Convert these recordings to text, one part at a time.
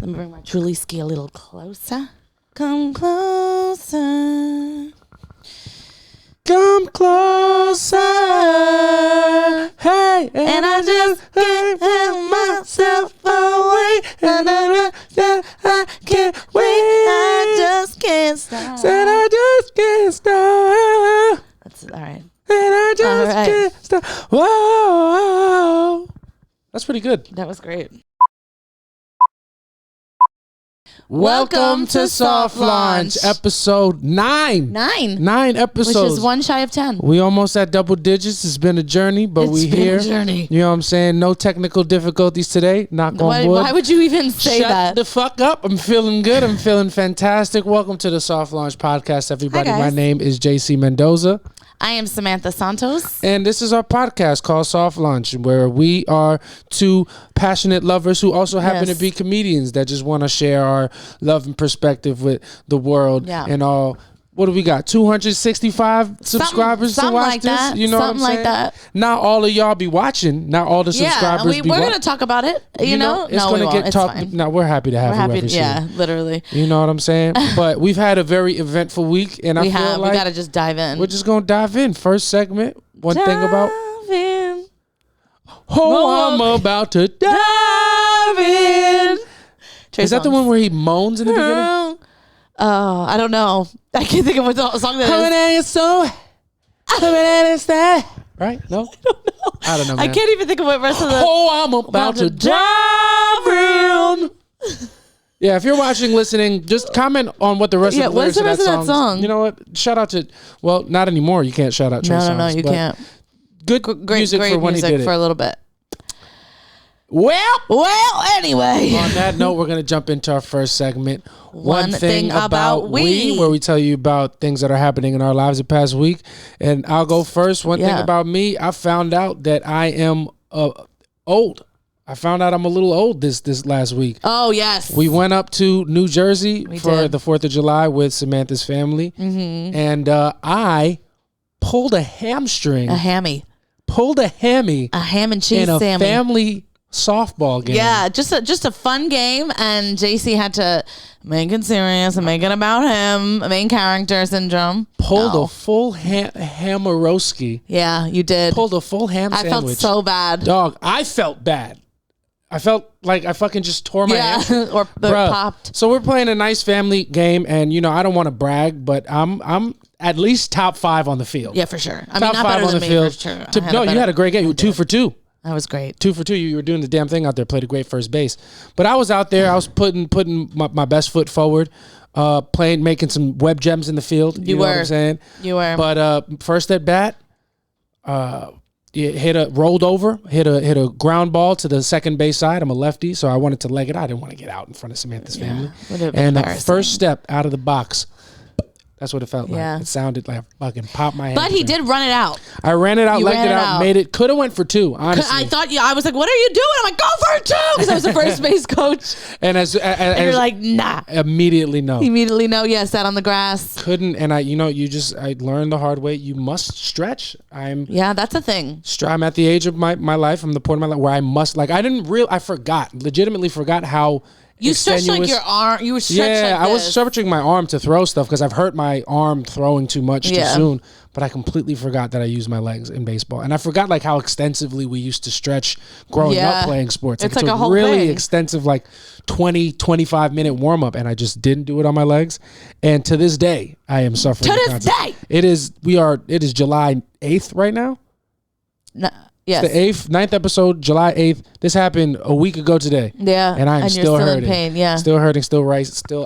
Let me bring my Truly ski a little closer. Come closer. Come closer. Hey, And I just can't help myself away. And I can't wait. I just can't stop. Said I just can't stop. That's all right. And I just right. can't stop. Whoa. That's pretty good. That was great. Welcome to Soft Launch, episode 9. 9 episodes. Which is one shy of 10. We almost at double digits. It's been a journey, but we here. It's been a journey. You know what I'm saying? No technical difficulties today. Knock on wood. Why would you even say Shut that? the fuck up. I'm feeling good. I'm feeling fantastic. Welcome to the Soft Launch podcast, everybody. Hi, My guys. name is JC Mendoza. I am Samantha Santos. And this is our podcast called Soft Launch, where we are two passionate lovers who also happen to be comedians that just want to share our love and perspective with the world and all. What do we got? 265 subscribers to watch like this? that. You know Something what I'm like saying? that. Not all of y'all be watching. Not all the subscribers we're be watching. going to talk about it. You know? It's going to get talked. No, we're happy to have you every Yeah, literally. You know what I'm saying? But we've had a very eventful week, and I feel like we got to just dive in. we're just going to dive in. First segment, thing about... in. Oh, I'm about to dive in. Is that the one where he moans in the beginning? Oh, I don't know. I can't think of what the song that is. Right? No? I don't know, man. I can't even think of what rest of the... Oh, I'm about to dive in. Yeah, if you're watching, listening, just comment on what the rest of the lyrics what's the rest of of that song? You know what? Shout out to... Well, not anymore. You can't shout out Trey songs. No, you can't. Good music for when he did it. For a little bit. Well, anyway. On that note, we're going to jump into our first segment. One thing about we. Where we tell you about things that are happening in our lives the past week. And I'll go first. One thing about me, I found out that I am old. I found out I'm a little old this last week. Oh, yes. We went up to New Jersey for the 4th of July with Samantha's family. Mm-hmm. And I pulled a hamstring. A hammy. Pulled a hammy. A ham and cheese in a Sammy. Family softball game. Yeah, just a fun game, and JC had to make it serious and make it about him. Main character syndrome. Pulled a full hammerowski. Yeah, you did. Pulled a full ham sandwich. I felt so bad. Dog, I felt bad. I felt like I fucking just tore my hand. or popped. So we're playing a nice family game, and I don't want to brag, but I'm at least top 5 on the field. Yeah, for sure. I top mean, not 5 better on than the me, field. for sure. You had a great game. 2 for 2. That was great. 2 for 2. You were doing the damn thing out there. Played a great first base. But I was out there. I was putting my best foot forward, making some web gems in the field. You know what I'm saying? You were. But first at bat, rolled over, hit a ground ball to the second base side. I'm a lefty, so I wanted to leg it. I didn't want to get out in front of Samantha's family. And the first step out of the box. That's what it felt like. It sounded like I fucking popped my head. But he did run it out. I ran it out, legged it out, made it. Could have went for 2, honestly. I was like, what are you doing? I'm like, go for 2! Because I was the first base coach. And and you're like, nah. Immediately no. Yeah, sat on the grass. Couldn't, and I learned the hard way. You must stretch. That's a thing. I'm at the age of my life. I'm the point of my life where I must, I legitimately forgot how you stretched like your arm. You were stretched like this. I was stretching my arm to throw stuff because I've hurt my arm throwing too much too soon. But I completely forgot that I use my legs in baseball, and I forgot how extensively we used to stretch growing up playing sports. It's like a whole really thing. Extensive, 20, 25 minute warm up, and I just didn't do it on my legs. And to this day, I am suffering. To this day, it is July 8th right now. No. Yes. It's the 9th episode, July 8th. This happened a week ago today. Yeah. And I'm still hurting. In pain, yeah. Still hurting, still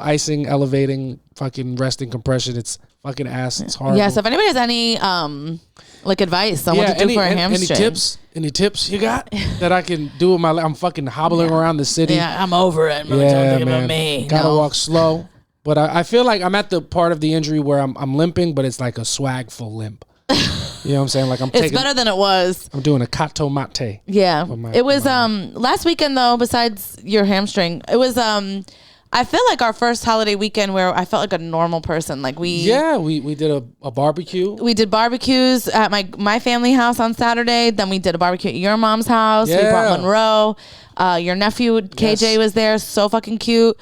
icing, elevating, fucking resting, compression. It's fucking ass. It's horrible. Yeah, so if anybody has any advice on what to do for a hamstring. Any tips you got that I can do with my leg? I'm fucking hobbling around the city. Yeah, I'm over it. Don't think about me. Gotta walk slow. But I feel like I'm at the part of the injury where I'm limping, but it's like a swagful limp. You know what I'm saying? It's better than it was. I'm doing a Cato Mate. Yeah. It was last weekend though, besides your hamstring, it was I feel like our first holiday weekend where I felt like a normal person. Like we did a barbecue. We did barbecues at my family house on Saturday. Then we did a barbecue at your mom's house. Yeah. We brought Monroe. Your nephew KJ was there. So fucking cute.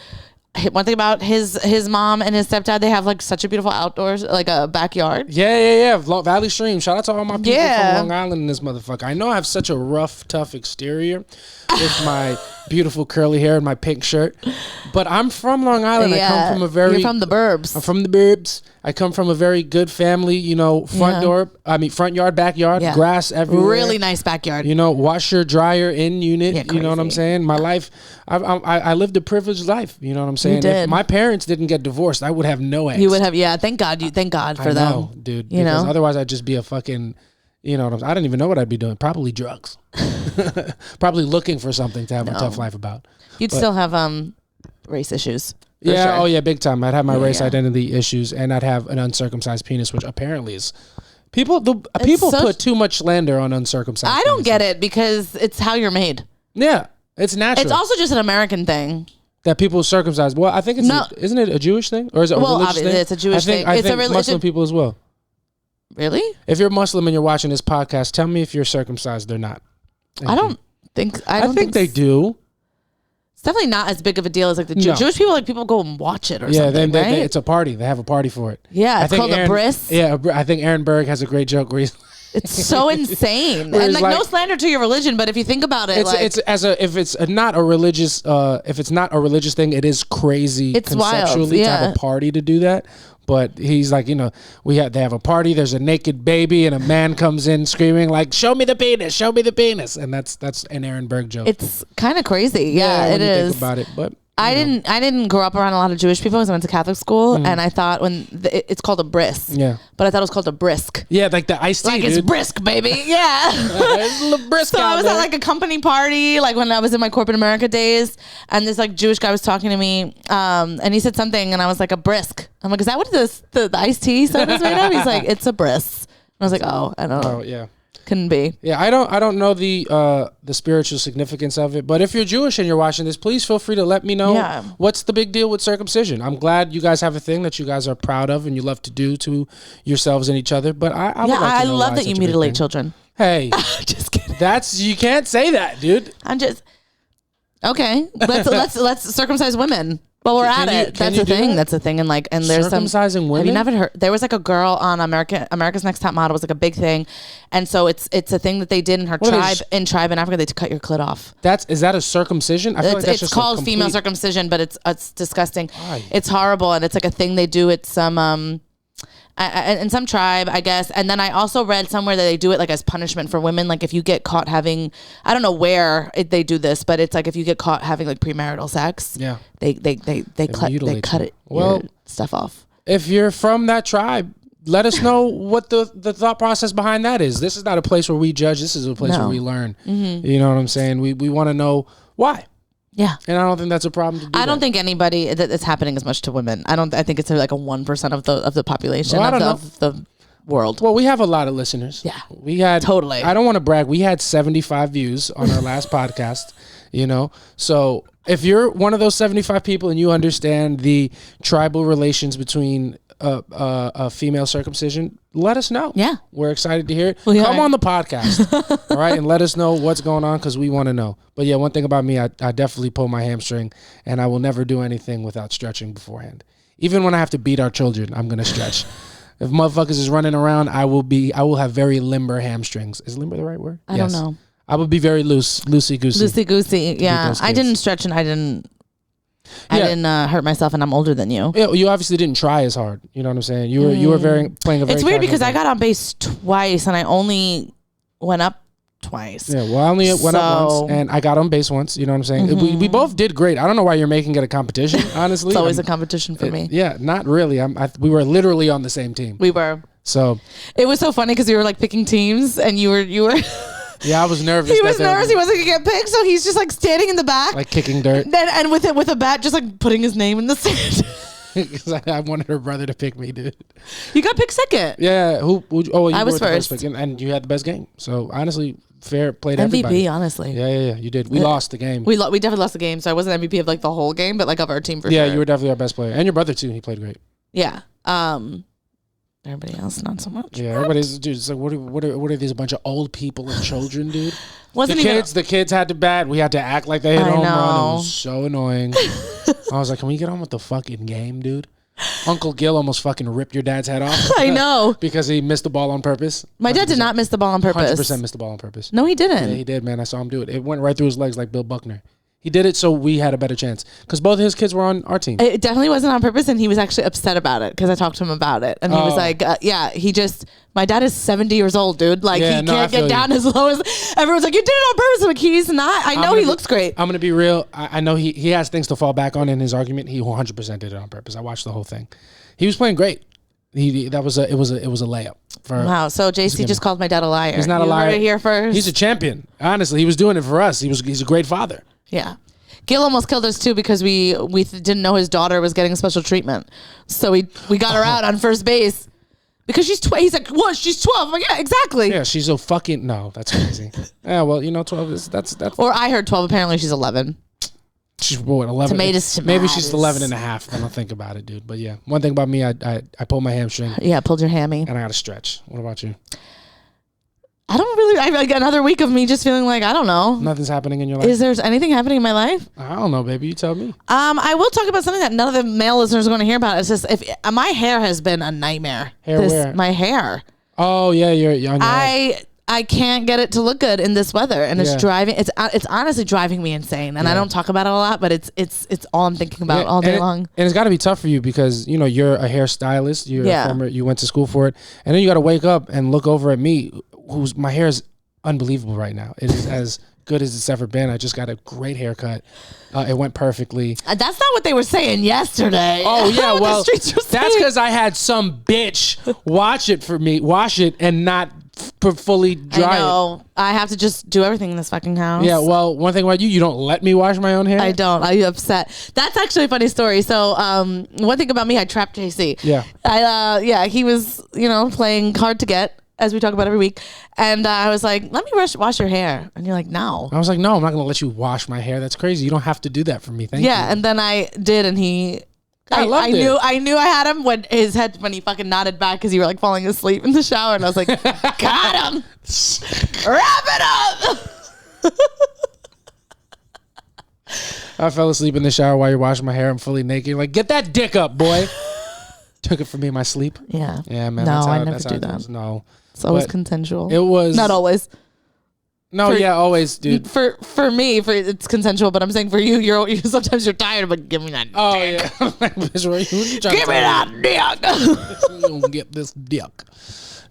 One thing about his mom and his stepdad, they have like such a beautiful outdoors, like a backyard. Yeah. Valley Stream. Shout out to all my people from Long Island in this motherfucker. I know I have such a rough, tough exterior with my beautiful curly hair and my pink shirt, but I'm from Long Island. Yeah. I come from a very... You're from the burbs. I'm from the burbs. I come from a very good family, front yard, backyard, grass everywhere. Really nice backyard. Washer, dryer in unit. Yeah, you know what I'm saying? My life, I lived a privileged life. You know what I'm saying? You did. If my parents didn't get divorced, I would have no eggs. You would have, Thank God for them. Know, dude. Because otherwise I'd just be a fucking, I don't even know what I'd be doing. Probably drugs. Probably looking for something to have a tough life about. You'd still have race issues. Yeah, sure. Oh yeah, big time. I'd have my race identity issues, and I'd have an uncircumcised penis, which apparently is people put too much slander on uncircumcised. I don't get it because it's how you're made. Yeah, it's natural. It's also just an American thing that people circumcise. Well, I think isn't it a Jewish thing or is it a religious thing? It's a Jewish thing. I think Muslim people as well. Really? If you're Muslim and you're watching this podcast, tell me if you're circumcised or not. I think they do. It's definitely not as big of a deal as like the Jewish people. Like people go and watch it or something. Yeah, right? it's a party. They have a party for it. Yeah, it's called a bris. Yeah, I think Aaron Berg has a great joke where he's. It's so insane, and like no slander to your religion, but if you think about it, if it's not a religious thing, it is crazy. It's conceptually wild, to have a party to do that. But he's like, they have a party. There's a naked baby, and a man comes in screaming like, "Show me the penis! Show me the penis!" And that's an Aaron Berg joke. It's kind of crazy. Yeah, when it you is. Think about it, but. I didn't grow up around a lot of Jewish people because I went to Catholic school, and I thought it's called a bris. Yeah. But I thought it was called a brisk. Yeah, like the iced tea, like dude. It's brisk, baby. Yeah. It's a little brisk. So I was at like a company party, like when I was in my corporate America days, and this like Jewish guy was talking to me, and he said something, and I was like, a brisk. I'm like, is that what the iced tea stuff is made of? He's like, it's a bris. And I was like, oh, I don't know. Oh, yeah. Couldn't be. Yeah, I don't know the spiritual significance of it, but if you're Jewish and you're watching this, please feel free to let me know what's the big deal with circumcision. I'm glad you guys have a thing that you guys are proud of and you love to do to yourselves and each other. But I would like to know love that you mutilate children. Hey, just kidding. You can't say that, dude. I'm just okay. Let's circumcise women. Well, we're at it. That's a thing. That's a thing. And there's circumcising women. Have you never heard? There was like a girl on America's Next Top Model was like a big thing, and so it's a thing that they did in her tribe in Africa. They cut your clit off. Is that a circumcision? I feel like that's just called female circumcision, but it's disgusting. Why? It's horrible, and it's like a thing they do. It's in some tribe, I guess. And then I also read somewhere that they do it like as punishment for women. Like if you get caught having, I don't know where they do this, but it's like if you get caught having like premarital sex, they cut it your stuff off. If you're from that tribe, let us know what the thought process behind that is. This is not a place where we judge. This is a place where we learn. Mm-hmm. You know what I'm saying? We want to know why. Yeah, and I don't think that's a problem to do. I don't think anybody that's happening as much to women. I think it's like a 1% of the population of the world. Well, we have a lot of listeners. Yeah, we had totally. I don't want to brag. We had 75 views on our last podcast. So if you're one of those 75 people and you understand the tribal relations between a female circumcision, let us know. Yeah, we're excited to hear it. Come on the podcast, all right, and let us know what's going on because we want to know. But yeah, one thing about me, I definitely pull my hamstring, and I will never do anything without stretching beforehand. Even when I have to beat our children, I'm gonna stretch. If motherfuckers is running around, I will have very limber hamstrings. Is limber the right word? I don't know. I would be very loosey goosey. Yeah, I didn't stretch and I didn't hurt myself, and I'm older than you. Yeah, you obviously didn't try as hard. You know what I'm saying? You were playing a very. It's weird because I got on base twice, and I only went up twice. Yeah, well, I only went up once, and I got on base once. You know what I'm saying? Mm-hmm. We both did great. I don't know why you're making it a competition. Honestly, it's always a competition for me. Yeah, not really. We were literally on the same team. We were. So it was so funny because we were like picking teams, and you were. Yeah, I was nervous. He was nervous. He wasn't gonna get picked, so he's just like standing in the back, like kicking dirt. And with a bat, just like putting his name in the sand. Because I wanted her brother to pick me, dude. You got picked second. Yeah. I was first. And you had the best game. So honestly, played MVP, everybody. honestly. Yeah. You did. We lost the game. We definitely lost the game. So I wasn't MVP of like the whole game, but like of our team for sure. Yeah, you were definitely our best player, and your brother too. He played great. Yeah. Everybody else, not so much. Yeah, everybody's dude. It's like what are these a bunch of old people and children, dude? The kids had to bat. We had to act like they had home run. It was so annoying. I was like, can we get on with the fucking game, dude? Uncle Gil almost fucking ripped your dad's head off. I know. Because he missed the ball on purpose. My dad did not miss the ball on purpose. 100% missed the ball on purpose. No, he didn't. Yeah, he did, man. I saw him do it. It went right through his legs like Bill Buckner. He did it so we had a better chance because both of his kids were on our team. It definitely wasn't on purpose, and he was actually upset about it because I talked to him about it, and he was like, my dad is 70 years old, dude. Like, he can't get down as low as, everyone's like, you did it on purpose. I'm like, he's not. I know he looks great. I'm going to be real. I know he has things to fall back on in his argument. He 100% did it on purpose. I watched the whole thing. He was playing great. It was a layup. Wow. So JC just called my dad a liar. He's not a liar. You heard it here first. He's a champion. Honestly, he was doing it for us. He's a great father. Yeah. Gil almost killed us too because we didn't know his daughter was getting special treatment. So we got her out on first base because she's 12. He's like, what? She's 12. I'm like, yeah, exactly. Yeah, she's a fucking, no, that's crazy. Yeah, well, 12 is, that's. Or I heard 12. Apparently she's 11. She's what, 11? Tomatoes. Maybe she's 11 and a half. I don't think about it, dude. But yeah, one thing about me, I pulled my hamstring. Yeah, pulled your hammy. And I got to stretch. What about you? I don't really. I got another week of me just feeling like I don't know. Nothing's happening in your life. Is there anything happening in my life? I don't know, baby. You tell me. I will talk about something that none of the male listeners are going to hear about. It's just my hair has been a nightmare. Where? My hair. Oh yeah, you're on your I can't get it to look good in this weather, and it's driving. It's honestly driving me insane, and I don't talk about it a lot, but it's all I'm thinking about all day long. And it's got to be tough for you because you're a hairstylist. You went to school for it, and then you got to wake up and look over at me, my hair is unbelievable right now. It is as good as it's ever been. I just got a great haircut. It went perfectly. That's not what they were saying yesterday. Oh yeah, well that's because I had some bitch wash it and not fully dry. I know. I have to just do everything in this fucking house. Yeah, well, one thing about you don't let me wash my own hair. I don't. I'm upset. That's actually a funny story. So, one thing about me, I trapped JC. Yeah. He was, playing hard to get, as we talk about every week. And I was like, let me wash your hair. And you're like, no. I was like, no, I'm not going to let you wash my hair. That's crazy. You don't have to do that for me. Thank you. Yeah, and then I did, and I knew I had him when he fucking nodded back because you were like falling asleep in the shower, and I was like, got him. Wrap it up. I fell asleep in the shower while you're washing my hair. I'm fully naked. Like, get that dick up, boy. Took it from me in my sleep. Yeah. Yeah, man. No, I never do that. No. It's always consensual. It was not always. No, always, dude. For me, it's consensual, but I'm saying for you, you sometimes you're tired, but give me that dick. Oh, yeah. Give me that dick. You don't get this dick.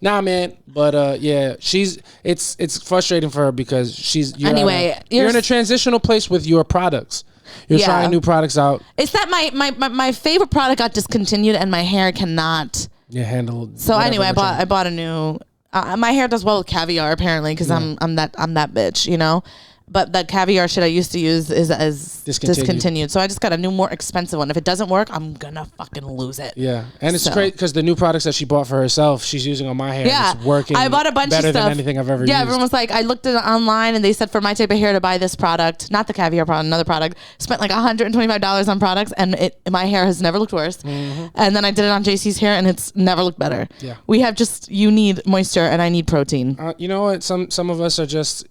Nah, man. But, it's frustrating for her because you're in a transitional place with your products. You're trying new products out. It's that my favorite product got discontinued and my hair cannot handle. So anyway, I bought a new. My hair does well with caviar apparently because I'm that bitch, But the caviar shit I used to use is discontinued. So I just got a new, more expensive one. If it doesn't work, I'm gonna fucking lose it. Yeah, and it's great because the new products that she bought for herself, she's using on my hair. Yeah, and it's working. I bought a bunch better of stuff. Than anything I've ever used. Yeah, everyone was like, I looked at it online and they said for my type of hair to buy this product, not the caviar product, another product. Spent like $125 on products, and my hair has never looked worse. Mm-hmm. And then I did it on JC's hair, and it's never looked better. Yeah, we have you need moisture, and I need protein. You know what? Some of us are just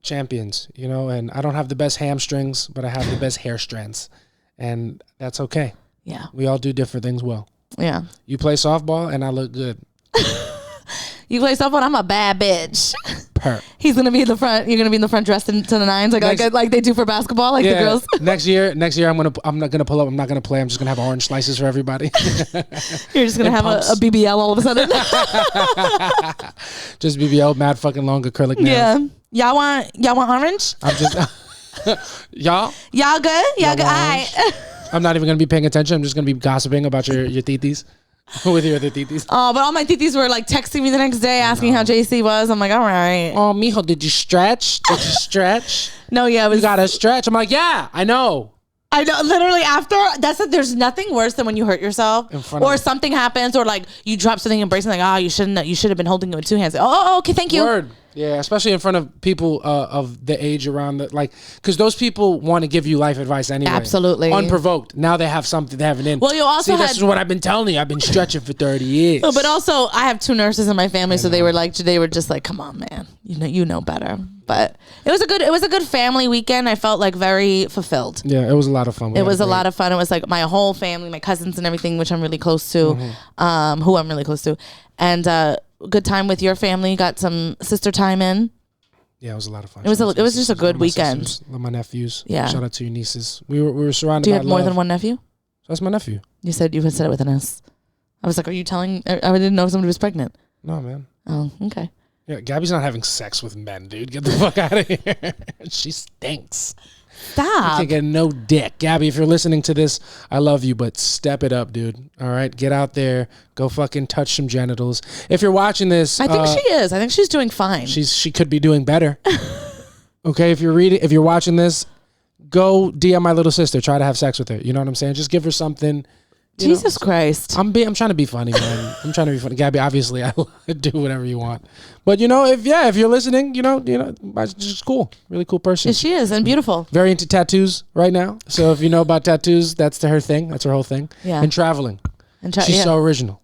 champions, and I don't have the best hamstrings, but I have the best hair strands, and that's okay. Yeah, we all do different things well. Yeah, you play softball and I look good. You play softball, I'm a bad bitch. He's gonna be in the front. You're gonna be in the front dressed to the nines, like they do for basketball, like the girls. Next year, I'm not gonna pull up. I'm not gonna play. I'm just gonna have orange slices for everybody. You're just gonna have a BBL all of a sudden. Just BBL, mad fucking long acrylic nails. Yeah, y'all want orange? I'm just y'all good. Y'all good. All right. I'm not even gonna be paying attention. I'm just gonna be gossiping about your titis. With your other titis. Oh, but all my titis were like texting me the next day asking how JC was. I'm like, all right. Oh, mijo, did you stretch? Did you stretch? No, yeah, it was. You gotta stretch. I'm like, yeah, I know. I know, literally after there's nothing worse than when you hurt yourself or something happens or like you drop something embracing like, you should have been holding it with 2 hands. Oh, okay, thank you. Word. Yeah, especially in front of people of the age around because those people want to give you life advice anyway. Absolutely. Unprovoked. Now they have something, they have an in. Well, you also this is what I've been telling you. I've been stretching for 30 years. But also I have 2 nurses in my family, so they were just like, come on, man. You know better. But it was a good family weekend. I felt like very fulfilled. Yeah, it was a lot of fun. It was a lot of fun. It was like my whole family, my cousins and everything, which I'm really close to, who I'm really close to. And good time with your family. Got some sister time in. Yeah, it was a lot of fun. It was just a good weekend. Sisters, my nephews. Yeah. Shout out to your nieces. We were surrounded by Do you have more than one nephew? That's my nephew. You said it with an S. I was like, are you telling? I didn't know if somebody was pregnant. No, man. Oh, okay. Yeah, Gabby's not having sex with men, dude. Get the fuck out of here. She stinks. Stop. You can't get no dick. Gabby, if you're listening to this, I love you, but step it up, dude. All right? Get out there. Go fucking touch some genitals. If you're watching this... I think she is. I think she's doing fine. She could be doing better. Okay? If you're watching this, go DM my little sister. Try to have sex with her. You know what I'm saying? Just give her something... Jesus Christ. I'm trying to be funny, man. I'm trying to be funny. Gabby, obviously, I do whatever you want. But, if you're listening, she's just cool. Really cool person. Yes, she is, and beautiful. Very into tattoos right now. So if you know about tattoos, that's her thing. That's her whole thing. Yeah. And traveling. She's so original.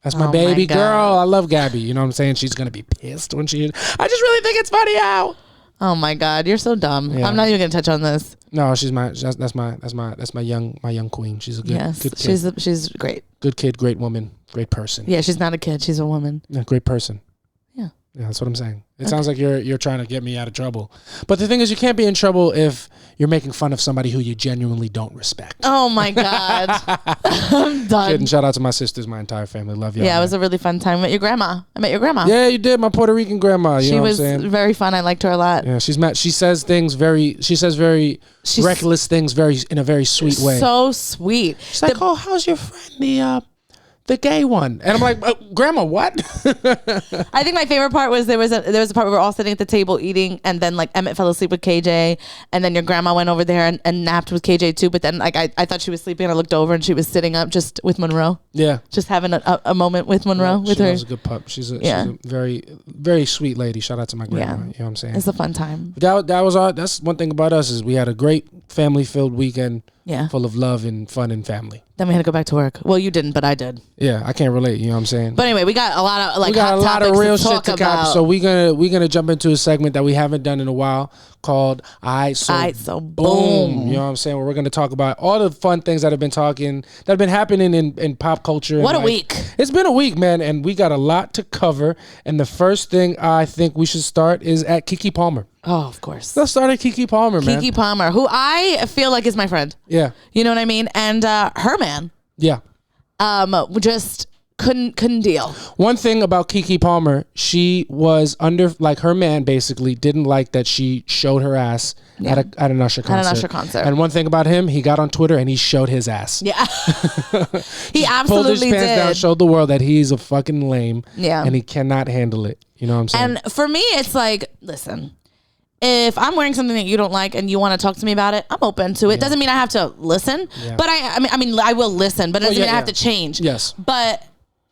That's my baby girl. I love Gabby. You know what I'm saying? She's going to be pissed when I just really think it's funny how. Oh my God, you're so dumb. Yeah. I'm not even gonna touch on this. No, that's my young queen. She's a good kid. She's great. Good kid, great woman, great person. Yeah, she's not a kid, she's a woman. Yeah, great person. Yeah. Yeah, that's what I'm saying. It sounds like you're trying to get me out of trouble. But the thing is, you can't be in trouble if you're making fun of somebody who you genuinely don't respect. Oh my God. I'm done. Kidding. Shout out to my sisters, my entire family. Love y'all. Yeah, it was a really fun time. I met your grandma. Yeah, you did. My Puerto Rican grandma. She was very fun. I liked her a lot. Yeah, she says very reckless things in a very sweet way. So sweet. She's like, oh, how's your friend, the gay one? And I'm like, Grandma, what? I think my favorite part was there was a part where we were all sitting at the table eating, and then like Emmett fell asleep with KJ, and then your grandma went over there and napped with KJ too. But then like I thought she was sleeping, and I looked over and she was sitting up just with Monroe. Yeah, just having a moment with Monroe with her. She's a good pup. She's a very, very sweet lady. Shout out to my grandma. Yeah. You know what I'm saying? It's a fun time. That's one thing about us is we had a great family filled weekend. Yeah. Full of love and fun and family. Then we had to go back to work. Well, you didn't, but I did. Yeah, I can't relate. You know what I'm saying? But anyway, we got a lot of real shit to cover. So we're gonna jump into a segment that we haven't done in a while called Aight So Boom. You know what I'm saying? Where we're gonna talk about all the fun things that have been happening in pop culture. What a week! It's been a week, man, and we got a lot to cover. And the first thing I think we should start is at Keke Palmer. Oh, of course. Let's start at Keke Palmer, man. Keke Palmer, who I feel like is my friend. Yeah. You know what I mean? And her man. Yeah. Just couldn't deal. One thing about Keke Palmer, she was her man basically didn't like that she showed her ass at an Usher concert. And one thing about him, he got on Twitter and he showed his ass. Yeah. He absolutely pulled his pants did. down, showed the world that he's a fucking lame. Yeah. And he cannot handle it. You know what I'm saying? And for me, it's like, listen, if I'm wearing something that you don't like and you want to talk to me about it, I'm open to it. Doesn't mean I have to listen, but I mean I will listen, but it doesn't mean I have to change. Yes.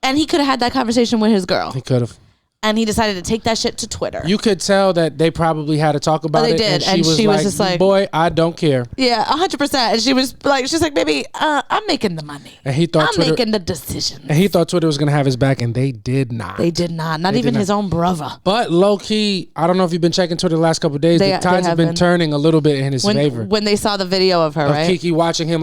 And he could have had that conversation with his girl. He could have. And he decided to take that shit to Twitter. You could tell that they probably had to talk about it. They did. And she was just like, boy, I don't care. Yeah, 100%. And she's like, baby, I'm making the money. And he thought I'm making the decisions. And he thought Twitter was going to have his back, and they did not. They did not. Not even his own brother. But low key, I don't know if you've been checking Twitter the last couple of days. The tides have been turning a little bit in his favor. When they saw the video of her, right? Keke watching him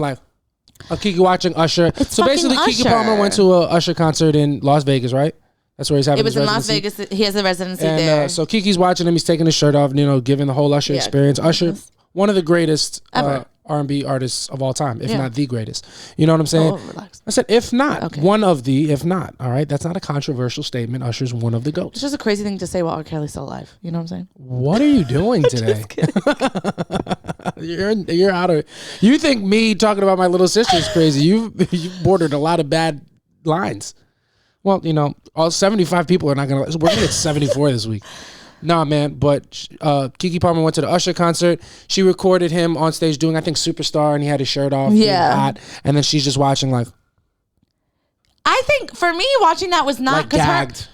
Keke watching Usher. So basically, Keke Palmer went to a Usher concert in Las Vegas, right? That's where he's having his residency. It was in Las Vegas. He has a residency there. So Keke's watching him. He's taking his shirt off, giving the whole Usher experience. Usher, one of the greatest R&B artists of all time, if not the greatest. You know what I'm saying? Oh, relax. I said, if not. Okay. One of the, if not. All right? That's not a controversial statement. Usher's one of the GOATs. It's just a crazy thing to say while R. Kelly's still alive. You know what I'm saying? What are you doing today? You're out of it. You think me talking about my little sister is crazy. You bordered a lot of bad lines. Well, all 75 people are not going to... We're going to get 74 this week. Nah, man. But Keke Palmer went to the Usher concert. She recorded him on stage doing, I think, Superstar, and he had his shirt off. Yeah. Hot, and then she's just watching like. I think for me, watching that was not because gagged.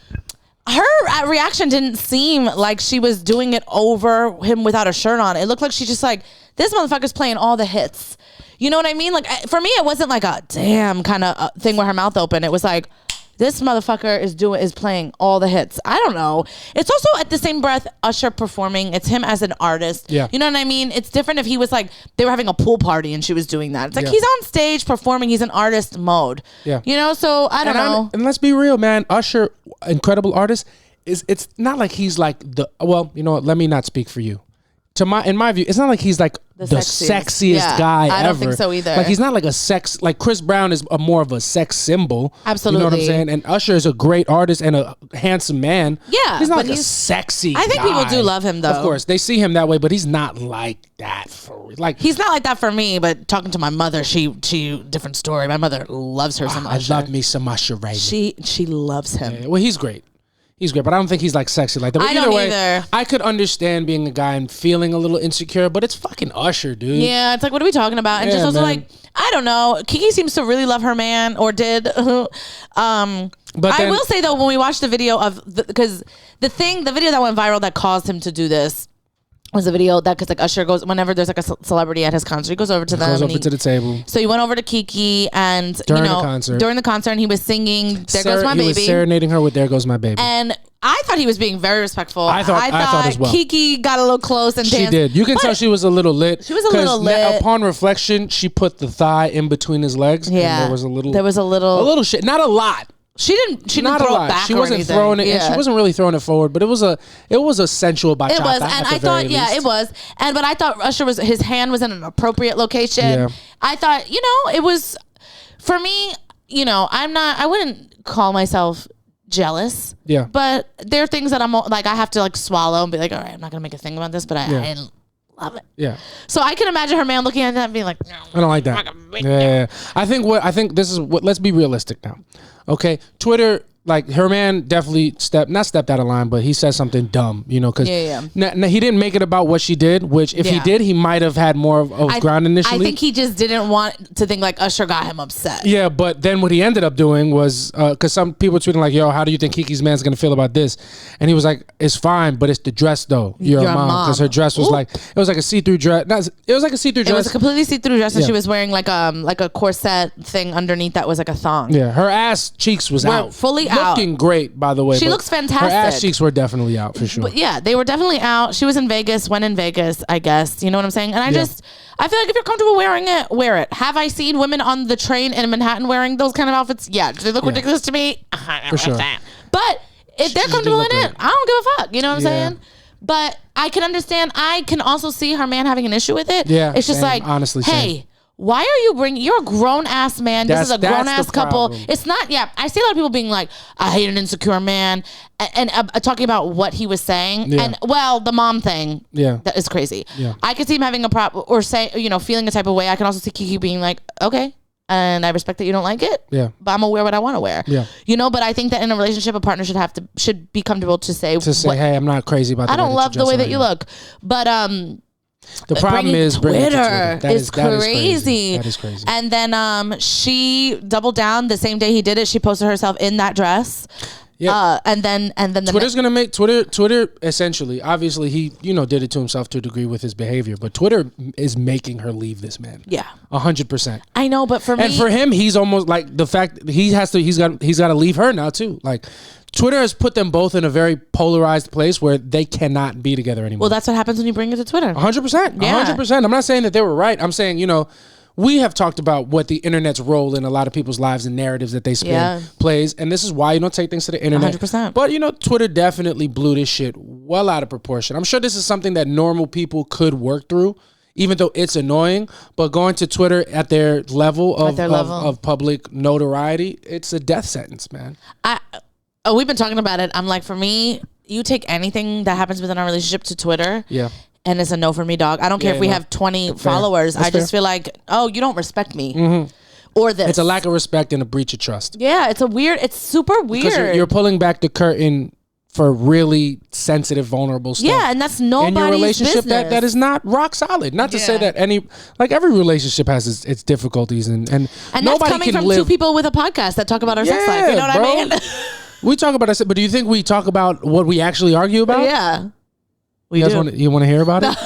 Her reaction didn't seem like she was doing it over him without a shirt on. It looked like she's just like, this motherfucker's playing all the hits. You know what I mean? Like, for me, it wasn't like a damn kind of thing with her mouth open. It was like, this motherfucker is playing all the hits. I don't know. It's also at the same breath Usher performing. It's him as an artist. Yeah. You know what I mean? It's different if he was like, they were having a pool party and she was doing that. It's like he's on stage performing. He's an artist mode. Yeah. You know, so I don't know. And let's be real, man. Usher, incredible artist. It's not like he's like well, you know what? Let me not speak for you. In my view, it's not like he's like the sexiest guy ever. I don't think so either. Like he's not like like Chris Brown is more of a sex symbol. Absolutely. You know what I'm saying? And Usher is a great artist and a handsome man. Yeah. He's not like a sexy I think guy. people do love him though. Of course. They see him that way, but he's not like that he's not like that for me, but talking to my mother, she different story. My mother loves her some Usher. I love me some Usher right now. She loves him. Yeah, well, he's great. He's great, but I don't think he's like sexy like that. But either way, I could understand being a guy and feeling a little insecure, but it's fucking Usher, dude. Yeah, it's like, what are we talking about? And just also like, I don't know. Keke seems to really love her man, or did. But I will say though, when we watched the video of because the video that went viral that caused him to do this was a video that because like Usher goes whenever there's like a celebrity at his concert, he goes over to them. Goes over to the table. So he went over to Keke and during the concert, and he was singing "There Goes My Baby." He was serenading her with "There Goes My Baby." And I thought he was being very respectful. I thought as well. Keke got a little close and danced. She did. You can tell she was a little lit. She was a little lit. Upon reflection, she put the thigh in between his legs. Yeah, and there was a little shit. Not a lot. She didn't throw it back. She wasn't throwing it. Yeah. And she wasn't really throwing it forward, but it was a sensual bachata. It was, and I thought, it was, but I thought Usher his hand was in an appropriate location. Yeah. I thought, it was for me. I wouldn't call myself jealous. Yeah. But there are things that I'm like I have to like swallow and be like, all right, I'm not gonna make a thing about this, but I love it. Yeah. So I can imagine her man looking at that and being like, no, I don't like that. Yeah. I think this is what. Let's be realistic now. Okay, Twitter, like her man definitely not stepped out of line, but he said something dumb, because he didn't make it about what she did, which if he did, he might have had more of ground initially. I think he just didn't want to think like Usher got him upset. Yeah, but then what he ended up doing was, because some people were tweeting like, yo, how do you think Keke's man's going to feel about this? And he was like, it's fine, but it's the dress though. You're a mom. Because her dress was it was like a see-through dress. It was like a see-through dress. It was a completely see-through dress, and she was wearing like a corset thing underneath that was like a thong. Yeah, her ass cheeks was out. Fully out. Looking great, by the way. She looks fantastic. Her ass cheeks were definitely out for sure. But yeah, they were definitely out. She was in Vegas, went in Vegas, I guess. You know what I'm saying? And I feel like if you're comfortable wearing it, wear it. Have I seen women on the train in Manhattan wearing those kind of outfits? Yeah. Do they look ridiculous to me? For sure. But if they're comfortable in it, I don't give a fuck. You know what I'm saying? But I can understand. I can also see her man having an issue with it. Yeah. It's just like, honestly, hey, why are you bringing? You're a grown ass man. This is a grown ass couple. It's not. Yeah, I see a lot of people being like, "I hate an insecure man," and talking about what he was saying. Yeah. And the mom thing. Yeah, that is crazy. Yeah, I could see him having a problem or feeling a type of way. I can also see Keke being like, "Okay." And I respect that you don't like it. Yeah. But I'm gonna wear what I want to wear. Yeah. But I think that in a relationship, a partner should be comfortable to say, hey, I'm not crazy about. I don't love the way that you look, but the problem is Twitter is crazy. That is crazy. And then she doubled down the same day he did it. She posted herself in that dress. Yeah. And then Twitter's gonna make Twitter essentially. Obviously, he did it to himself to a degree with his behavior, but Twitter is making her leave this man. Yeah, 100%. I know, but for me, and for him, he's almost like the fact that he's got to leave her now too. Like Twitter has put them both in a very polarized place where they cannot be together anymore. Well, that's what happens when you bring it to Twitter. 100%. 100%. I'm not saying that they were right. I'm saying we have talked about what the internet's role in a lot of people's lives and narratives that they spin plays, and this is why you don't take things to the internet. 100%. But Twitter definitely blew this shit well out of proportion. I'm sure this is something that normal people could work through, even though it's annoying. But going to Twitter at their level of public notoriety, it's a death sentence, man. We've been talking about it. I'm like, for me, you take anything that happens within our relationship to Twitter. Yeah. And it's a no for me, dog. I don't care if we have 20 followers. I just feel like, you don't respect me. Mm-hmm. Or this. It's a lack of respect and a breach of trust. Yeah, it's super weird. Because you're pulling back the curtain for really sensitive, vulnerable stuff. Yeah, and that's nobody's in your relationship business. that is not rock solid. Not to say that every relationship has its difficulties, and that's nobody coming can from live. two people with a podcast that talk about our sex life. You know what I mean? We talk about it, but do you think we talk about what we actually argue about? Yeah, you want to hear about it?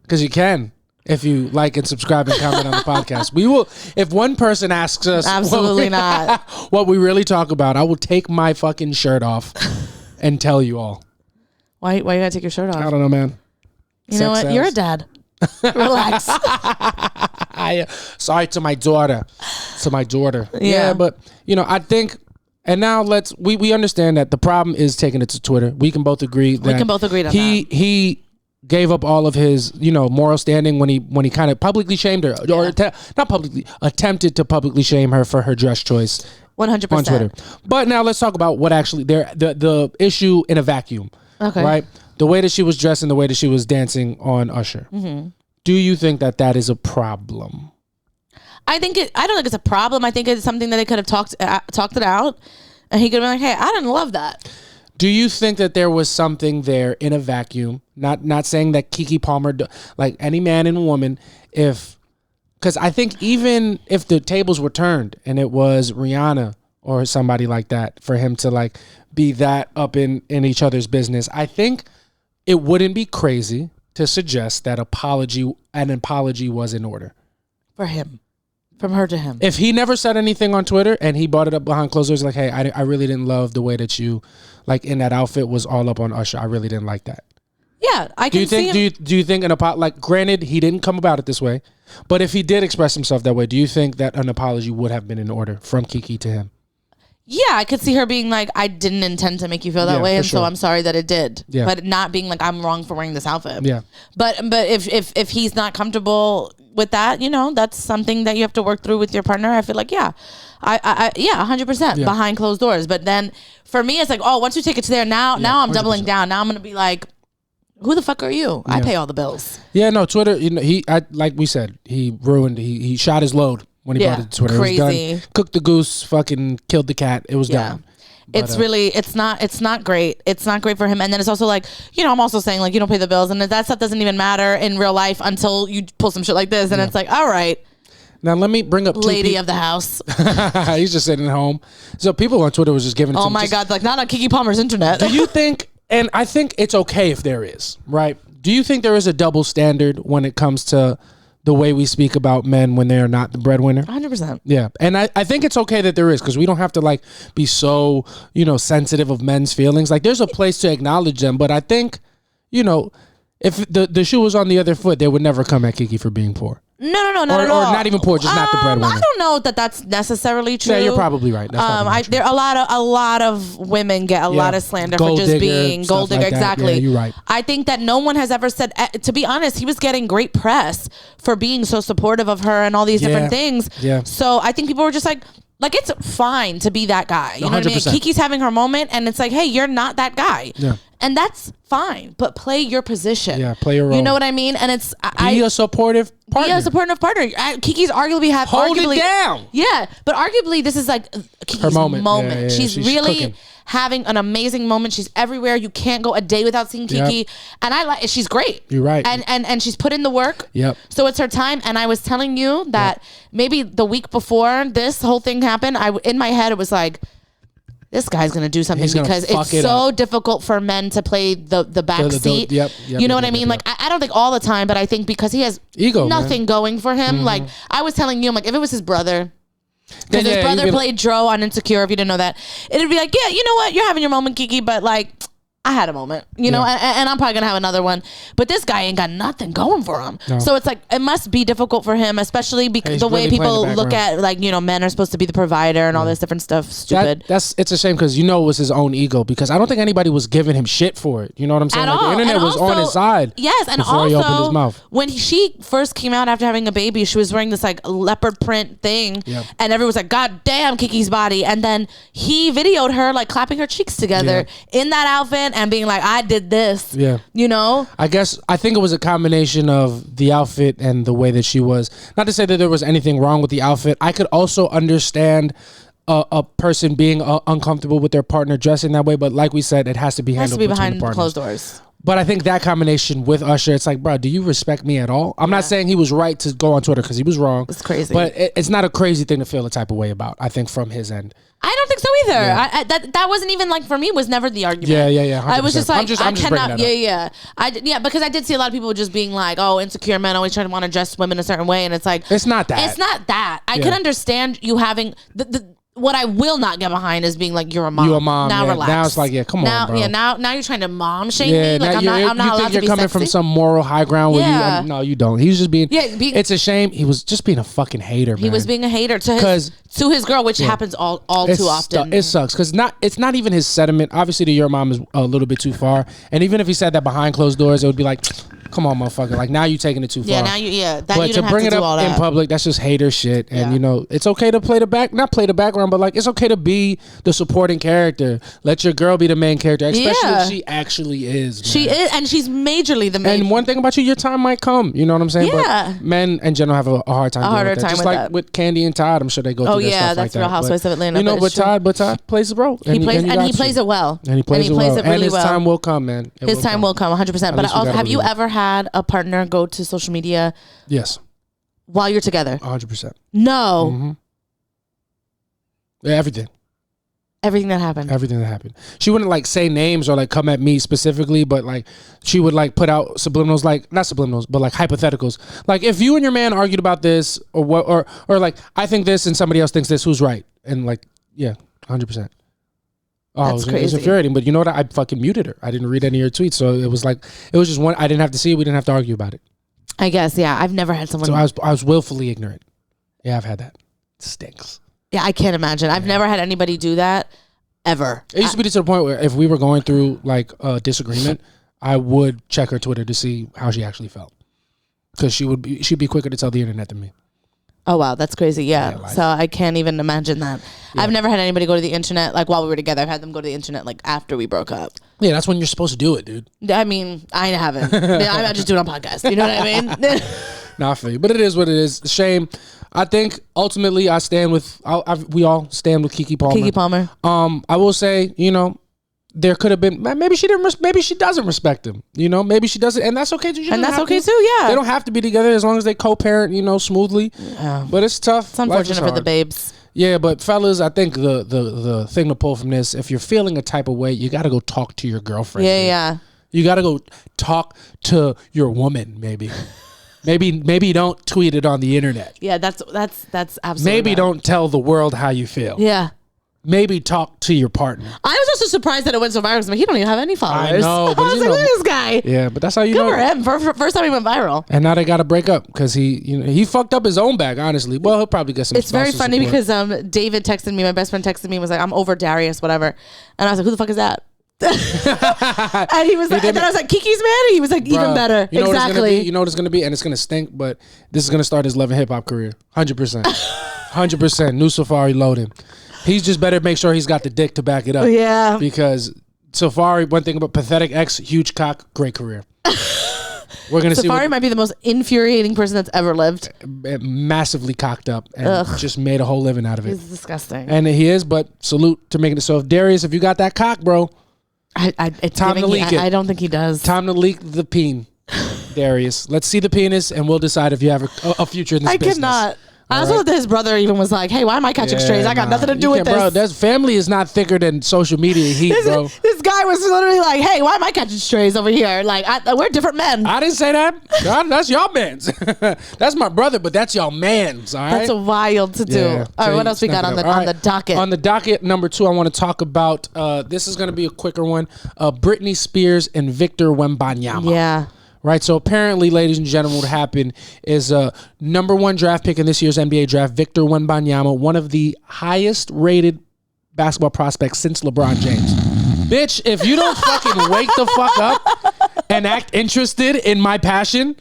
Because you can. If you like and subscribe and comment on the podcast, we will. If one person asks us, absolutely not, what we really talk about, I will take my fucking shirt off and tell you all. Why you gotta take your shirt off? I don't know, man. You know what? You're a dad. Relax. Sorry to my daughter. Yeah, but I think, and now we understand that the problem is taking it to Twitter. We can both agree that he gave up all of his, moral standing when he kind of publicly shamed her, or not publicly, attempted to publicly shame her for her dress choice. 100% on Twitter. But now let's talk about what actually the issue in a vacuum. Okay. Right? The way that she was dressed and the way that she was dancing on Usher. Mm-hmm. Do you think that is a problem? I don't think it's a problem. I think it's something that they could have talked it out, and he could have been like, "Hey, I didn't love that." Do you think that there was something there in a vacuum? Not saying that Keke Palmer, like any man and woman, because I think even if the tables were turned and it was Rihanna or somebody like that, for him to like be that up in each other's business, I think it wouldn't be crazy to suggest that an apology was in order for him. From her to him. If he never said anything on Twitter and he brought it up behind closed doors, like, hey, I really didn't love the way that you, like, in that outfit was all up on Usher. I really didn't like that. Yeah, I can see him. Do you think like, granted, he didn't come about it this way, but if he did express himself that way, do you think that an apology would have been in order from Keke to him? Yeah, I could see her being like, I didn't intend to make you feel that way, and so I'm sorry that it did. Yeah. But not being like, I'm wrong for wearing this outfit. Yeah. But if he's not comfortable with that, that's something that you have to work through with your partner. I feel like, I 100% behind closed doors. But then for me, it's like, oh, once you take it to there, now I'm 100%. Doubling down. Now I'm gonna be like, who the fuck are you? I pay all the bills. Yeah, no, Twitter. Like we said, he ruined. He shot his load when he brought it to Twitter. Crazy. It was done. Cooked the goose, fucking killed the cat. It was done. But, it's not great. It's not great for him. And then it's also like, I'm also saying like, you don't pay the bills, and that stuff doesn't even matter in real life until you pull some shit like this. And it's like, all right. Now let me bring up lady of the house. He's just sitting at home. So people on Twitter was just giving it to him. Oh my God, like not on Keke Palmer's internet. Do you think, and I think it's okay if there is, right? Do you think there is a double standard when it comes to the way we speak about men when they are not the breadwinner? 100%. Yeah. And I think it's okay that there is, because we don't have to like be so, sensitive of men's feelings. Like there's a place to acknowledge them. But I think, if the shoe was on the other foot, they would never come at Keke for being poor. No, not at all. Or not even poor, just not the breadwinner. I don't know that that's necessarily true. Yeah, you're probably right. That's probably there a lot of women get a lot of slander for just being gold digger. Like exactly. Yeah, you're right. I think that no one has ever said. To be honest, he was getting great press for being so supportive of her and all these different things. Yeah. So I think people were just like it's fine to be that guy. You know what I mean? Keke's having her moment, and it's like, hey, you're not that guy. Yeah. And that's fine, but play your position. Yeah, play your role. You know what I mean? And it's be a supportive partner. Be a supportive partner. Keke's arguably hold it down. Yeah, but arguably this is like Keke's her moment. Yeah. She's really cooking. Having an amazing moment. She's everywhere. You can't go a day without seeing Keke. And she's great. You're right. And she's put in the work. Yep. So it's her time. And I was telling you that maybe the week before this whole thing happened, in my head it was like, this guy's going to do something because it's so difficult for men to play the back seat. You know what I mean? Like, I don't think all the time, but I think because he has nothing going for him. Mm-hmm. Like, I was telling you, I'm like, if it was his brother, because his brother played Dro on Insecure, if you didn't know that, it'd be like, yeah, you know what? You're having your moment, Keke, but like, I had a moment, you know, and I'm probably going to have another one. But this guy ain't got nothing going for him. No. So it's like, it must be difficult for him, especially because the way people look at, like, men are supposed to be the provider and all this different stuff. Stupid. It's a shame because, it was his own ego, because I don't think anybody was giving him shit for it. You know what I'm saying? At all. The internet was on his side. Yes. And before he opened his mouth. When she first came out after having a baby, she was wearing this like leopard print thing. Yep. And everyone was like, God damn, Keke's body. And then he videoed her like clapping her cheeks together in that outfit and being like, I did this. Yeah. I think it was a combination of the outfit and the way that she was. Not to say that there was anything wrong with the outfit. I could also understand a person being uncomfortable with their partner dressing that way, but like we said, it has to be handled behind the closed doors. But I think that combination with Usher, it's like, bro, do you respect me at all? I'm not saying he was right to go on Twitter because he was wrong. It's crazy. But it's not a crazy thing to feel the type of way about, I think, from his end. I don't think so either. Yeah. That wasn't even like, for me, was never the argument. Yeah. 100%. I was just like, I'm just cannot. Yeah. Because I did see a lot of people just being like, oh, insecure men always trying to want to dress women a certain way. And it's like, it's not that. It's not that. I can understand you having what I will not get behind is being like, you're a mom. You a mom. Now relax. Now it's like, come on, bro. Yeah, now you're trying to mom shame me. Like, I'm not allowed to be sexy. You think you're coming from some moral high ground where you... No, you don't. He was just being... it's a shame. He was just being a fucking hater, man. He was being a hater to his girl, which happens all too often. It sucks because it's not even his sentiment. Obviously, the your mom is a little bit too far. And even if he said that behind closed doors, it would be like... Come on, motherfucker. Like, now you're taking it too far. But to bring it up in public, that's just hater shit. And, it's okay to not play the background, but, like, it's okay to be the supporting character. Let your girl be the main character, especially if she actually is. Man. She is, and she's majorly the main. And one thing about you, your time might come. You know what I'm saying? Yeah. But men, in general, have a hard time dealing with that. Just like with Candy and Todd, I'm sure they go through that stuff like that. That's Real Housewives of Atlanta. But Todd plays a role. He plays it well. And he plays it well. And his time will come, man. His time will come, 100%. But also, have you ever had a partner go to social media? Yes. While you're together? 100%. No. Mm-hmm. Yeah, everything. Everything that happened. She wouldn't like say names or like come at me specifically, but like she would like put out subliminals, like not subliminals, but like hypotheticals. Like if you and your man argued about this or what, or like I think this and somebody else thinks this, who's right? And like, yeah, 100%. Oh, that's crazy. It was infuriating, but you know what? I fucking muted her. I didn't read any of your tweets, so it was just one. I didn't have to see it. We didn't have to argue about it. I guess, yeah. I've never had someone. So I was willfully ignorant. Yeah, I've had that. It stinks. Yeah, I can't imagine. I've never had anybody do that ever. It used to be to the point where if we were going through like a disagreement, I would check her Twitter to see how she actually felt, because she'd be quicker to tell the internet than me. Oh, wow. That's crazy. Yeah. So I can't even imagine that. Yeah. I've never had anybody go to the internet like while we were together. I've had them go to the internet like after we broke up. Yeah, that's when you're supposed to do it, dude. I mean, I haven't. I just do it on podcast. You know what I mean? Nah, I feel you. But it is what it is. Shame. I think ultimately I stand with, we all stand with Keke Palmer. I will say, there could have been, maybe she doesn't respect him. Maybe she doesn't, and that's okay too. And that's okay too. Yeah, they don't have to be together as long as they co-parent, smoothly. Yeah. But it's tough. It's unfortunate for the babes. Yeah, but fellas, I think the thing to pull from this, if you're feeling a type of way, you got to go talk to your girlfriend. Yeah. You got to go talk to your woman, maybe. Maybe don't tweet it on the internet. Yeah, that's absolutely. Maybe don't tell the world how you feel. Yeah. Maybe talk to your partner. I was also surprised that it went so viral because he don't even have any followers. I know. But I was like, look at this guy. Yeah, but that's how you know. Good for him. First time he went viral. And now they got to break up because he fucked up his own bag, honestly. Well, he'll probably get some It's very funny support. Because David texted me, my best friend texted me, was like, I'm over Darius, whatever. And I was like, who the fuck is that? And he was like, and then I was like, Kiki's man? And he was like, even better. You know exactly. You know what it's going to be? And it's going to stink, but this is going to start his Love and Hip Hop career. 100%. 100%. New Safari loading. He's just better make sure he's got the dick to back it up. Yeah. Because Safari, one thing about Pathetic X, huge cock, great career. We're gonna see. Safari might be the most infuriating person that's ever lived. Massively cocked up and just made a whole living out of it. He's disgusting. And he is, but salute to making it. So if Darius, if you got that cock, bro, it's time to leak it. I don't think he does. Time to leak the peen, Darius. Let's see the penis and we'll decide if you have a future in this business. I cannot. I also thought that his brother even was like, hey, why am I catching strays? I got nothing to do with this. Bro, family is not thicker than social media heat, bro. This guy was literally like, hey, why am I catching strays over here? Like, we're different men. I didn't say that. That's y'all mans. That's my brother, but that's y'all mans, all right? That's wild to do. Yeah. All right, what else we got on the docket? On the docket, number 2, I want to talk about, this is going to be a quicker one, Britney Spears and Victor Wembanyama. Yeah. Right, so apparently, ladies and gentlemen, what happened is number 1 draft pick in this year's NBA draft, Victor Wembanyama, one of the highest rated basketball prospects since LeBron James. Bitch, if you don't fucking wake the fuck up and act interested in my passion,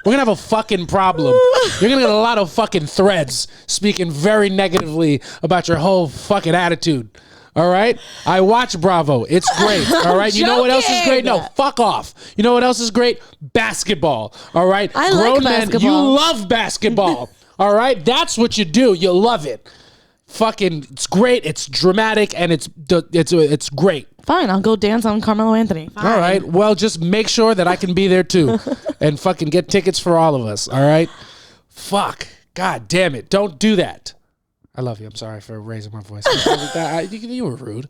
we're gonna have a fucking problem. You're gonna get a lot of fucking threads speaking very negatively about your whole fucking attitude. All right, I watch Bravo. It's great. All right, you know what else is great? No, fuck off. You know what else is great? Basketball. All right, Grown like basketball. Men, you love basketball. All right, that's what you do. You love it. fucking, it's great. It's dramatic and it's great. Fine, I'll go dance on Carmelo Anthony. Fine. All right. Well, just make sure that I can be there too, and fucking get tickets for all of us. All right. Fuck. God damn it. Don't do that. I love you. I'm sorry for raising my voice. You were rude.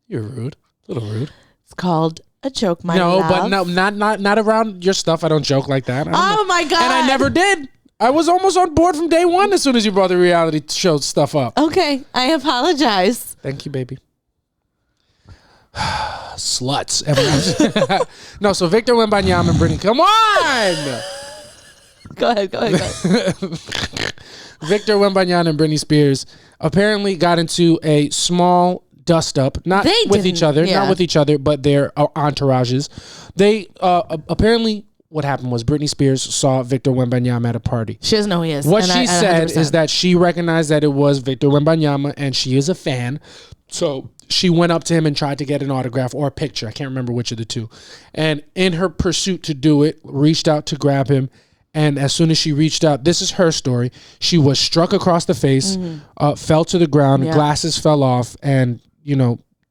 You were rude. A little rude. It's called a joke, my love. No, but not around your stuff. I don't joke like that. Oh my God. And I never did. I was almost on board from day one as soon as you brought the reality show stuff up. Okay. I apologize. Thank you, baby. Sluts. No, so Victor Wembanyama and Brittany, come on. Go ahead. Victor Wembanyama and Britney Spears apparently got into a small dust up, not with each other, but their entourages. They apparently, what happened was Britney Spears saw Victor Wembanyama at a party. She doesn't know who he is. What she said is that she recognized that it was Victor Wembanyama and she is a fan. So she went up to him and tried to get an autograph or a picture. I can't remember which of the two. And in her pursuit to do it, reached out to grab him. And as soon as she reached out, this is her story. She was struck across the face, fell to the ground, glasses fell off, and,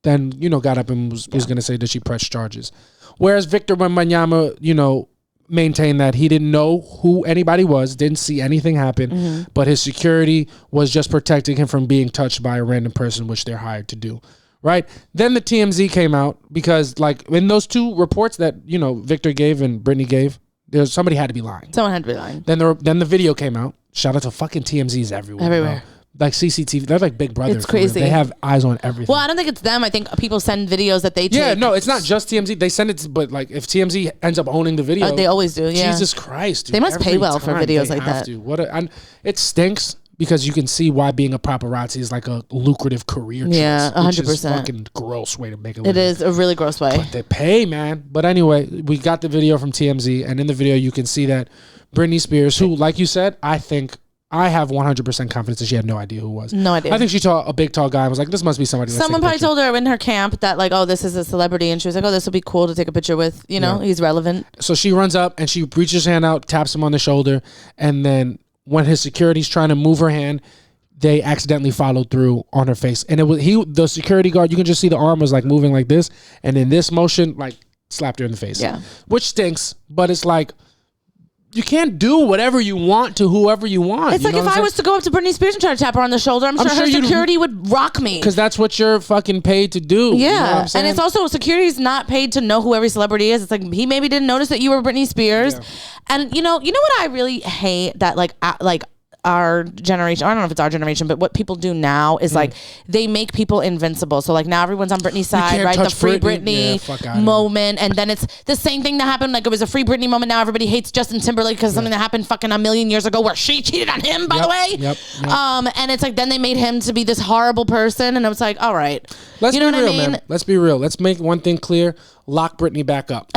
then got up and was going to say that she pressed charges. Whereas Victor Wembanyama, maintained that he didn't know who anybody was, didn't see anything happen, but his security was just protecting him from being touched by a random person, which they're hired to do. Right? Then the TMZ came out because, like, in those two reports that, Victor gave and Brittany gave, somebody had to be lying. Someone had to be lying. Then the video came out. Shout out to fucking TMZs everywhere. Bro. Like CCTV, they're like Big Brother. It's crazy. They have eyes on everything. Well, I don't think it's them. I think people send videos that they take. Yeah, no, it's not just TMZ. They send it, but like if TMZ ends up owning the video, they always do. Yeah. Jesus Christ, dude, they must pay well for videos like that. It stinks because you can see why being a paparazzi is like a lucrative career choice. Yeah, 100%. Fucking gross way to make a living. It is a really gross way. But they pay, man. But anyway, we got the video from TMZ, and in the video you can see that Britney Spears, who, like you said, I have 100% confidence that she had no idea who it was. No idea. I think she saw a big tall guy and was like, this must be somebody. Someone probably told her in her camp that, like, oh, this is a celebrity. And she was like, oh, this will be cool to take a picture with. He's relevant. So she runs up and she reaches her hand out, taps him on the shoulder. And then when his security's trying to move her hand, they accidentally followed through on her face. And it was the security guard, you can just see the arm was like moving like this. And in this motion, like slapped her in the face. Yeah. Which stinks, but it's like, you can't do whatever you want to whoever you want. It's like if I was to go up to Britney Spears and try to tap her on the shoulder, I'm sure her security would rock me. Because that's what you're fucking paid to do. Yeah. You know what I'm saying? And it's also, security's not paid to know who every celebrity is. It's like, he maybe didn't notice that you were Britney Spears. Yeah. And you know what I really hate that like our generation, I don't know if it's our generation, but what people do now is like they make people invincible. So like now everyone's on Britney's side, right? The free Britney moment. And then it's the same thing that happened. Like it was a free Britney moment. Now everybody hates Justin Timberlake because something that happened fucking a million years ago where she cheated on him, by the way. Yep. And it's like then they made him to be this horrible person. And I was like, all right. Let's be real, man. Let's be real. Let's make one thing clear. Lock Britney back up.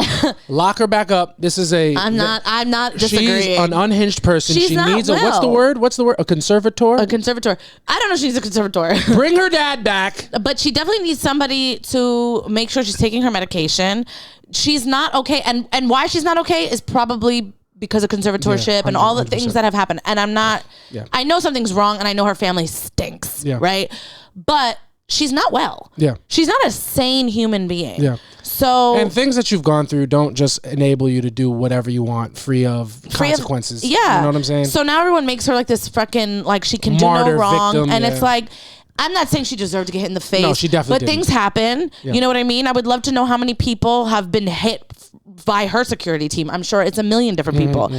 Lock her back up. This is I'm not disagreeing. She's an unhinged person. She needs what's the word? A conservator? A conservator. I don't know if she's a conservator. Bring her dad back. But she definitely needs somebody to make sure she's taking her medication. She's not okay. And why she's not okay is probably because of conservatorship and all the things that have happened. And I know something's wrong and I know her family stinks. Yeah. Right? But she's not well. Yeah. She's not a sane human being. Yeah. And things that you've gone through don't just enable you to do whatever you want free of consequences. Yeah. You know what I'm saying? So now everyone makes her like this fucking, like she can martyr, do no wrong. victim, and it's like, I'm not saying she deserved to get hit in the face. No, she definitely But things happen. Yeah. You know what I mean? I would love to know how many people have been hit by her security team. I'm sure it's a million different people.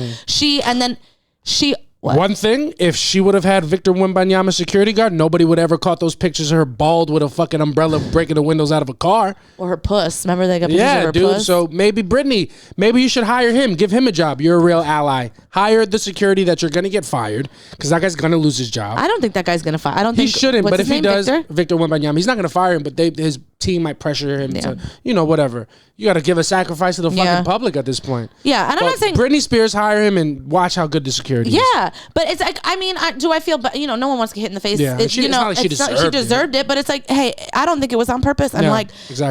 One thing, if she would have had Victor Wembanyama security guard, nobody would ever caught those pictures of her bald with a fucking umbrella breaking the windows out of a car. Or her puss. Remember they got pictures of her puss? So maybe Brittany, maybe you should hire him. Give him a job. You're a real ally. Hire the security that you're going to get fired because that guy's going to lose his job. I don't think that guy's going to fire. I don't think he shouldn't, but if he does, Victor Wembanyama, he's not going to fire him, but his team might pressure him to, whatever. You got to give a sacrifice to the fucking public at this point. Yeah, and I'm not saying Britney Spears, hire him and watch how good the security is. Yeah, but it's like, I mean, do I feel, no one wants to get hit in the face. Yeah, it's not like she deserved it, but it's like, hey, I don't think it was on purpose. And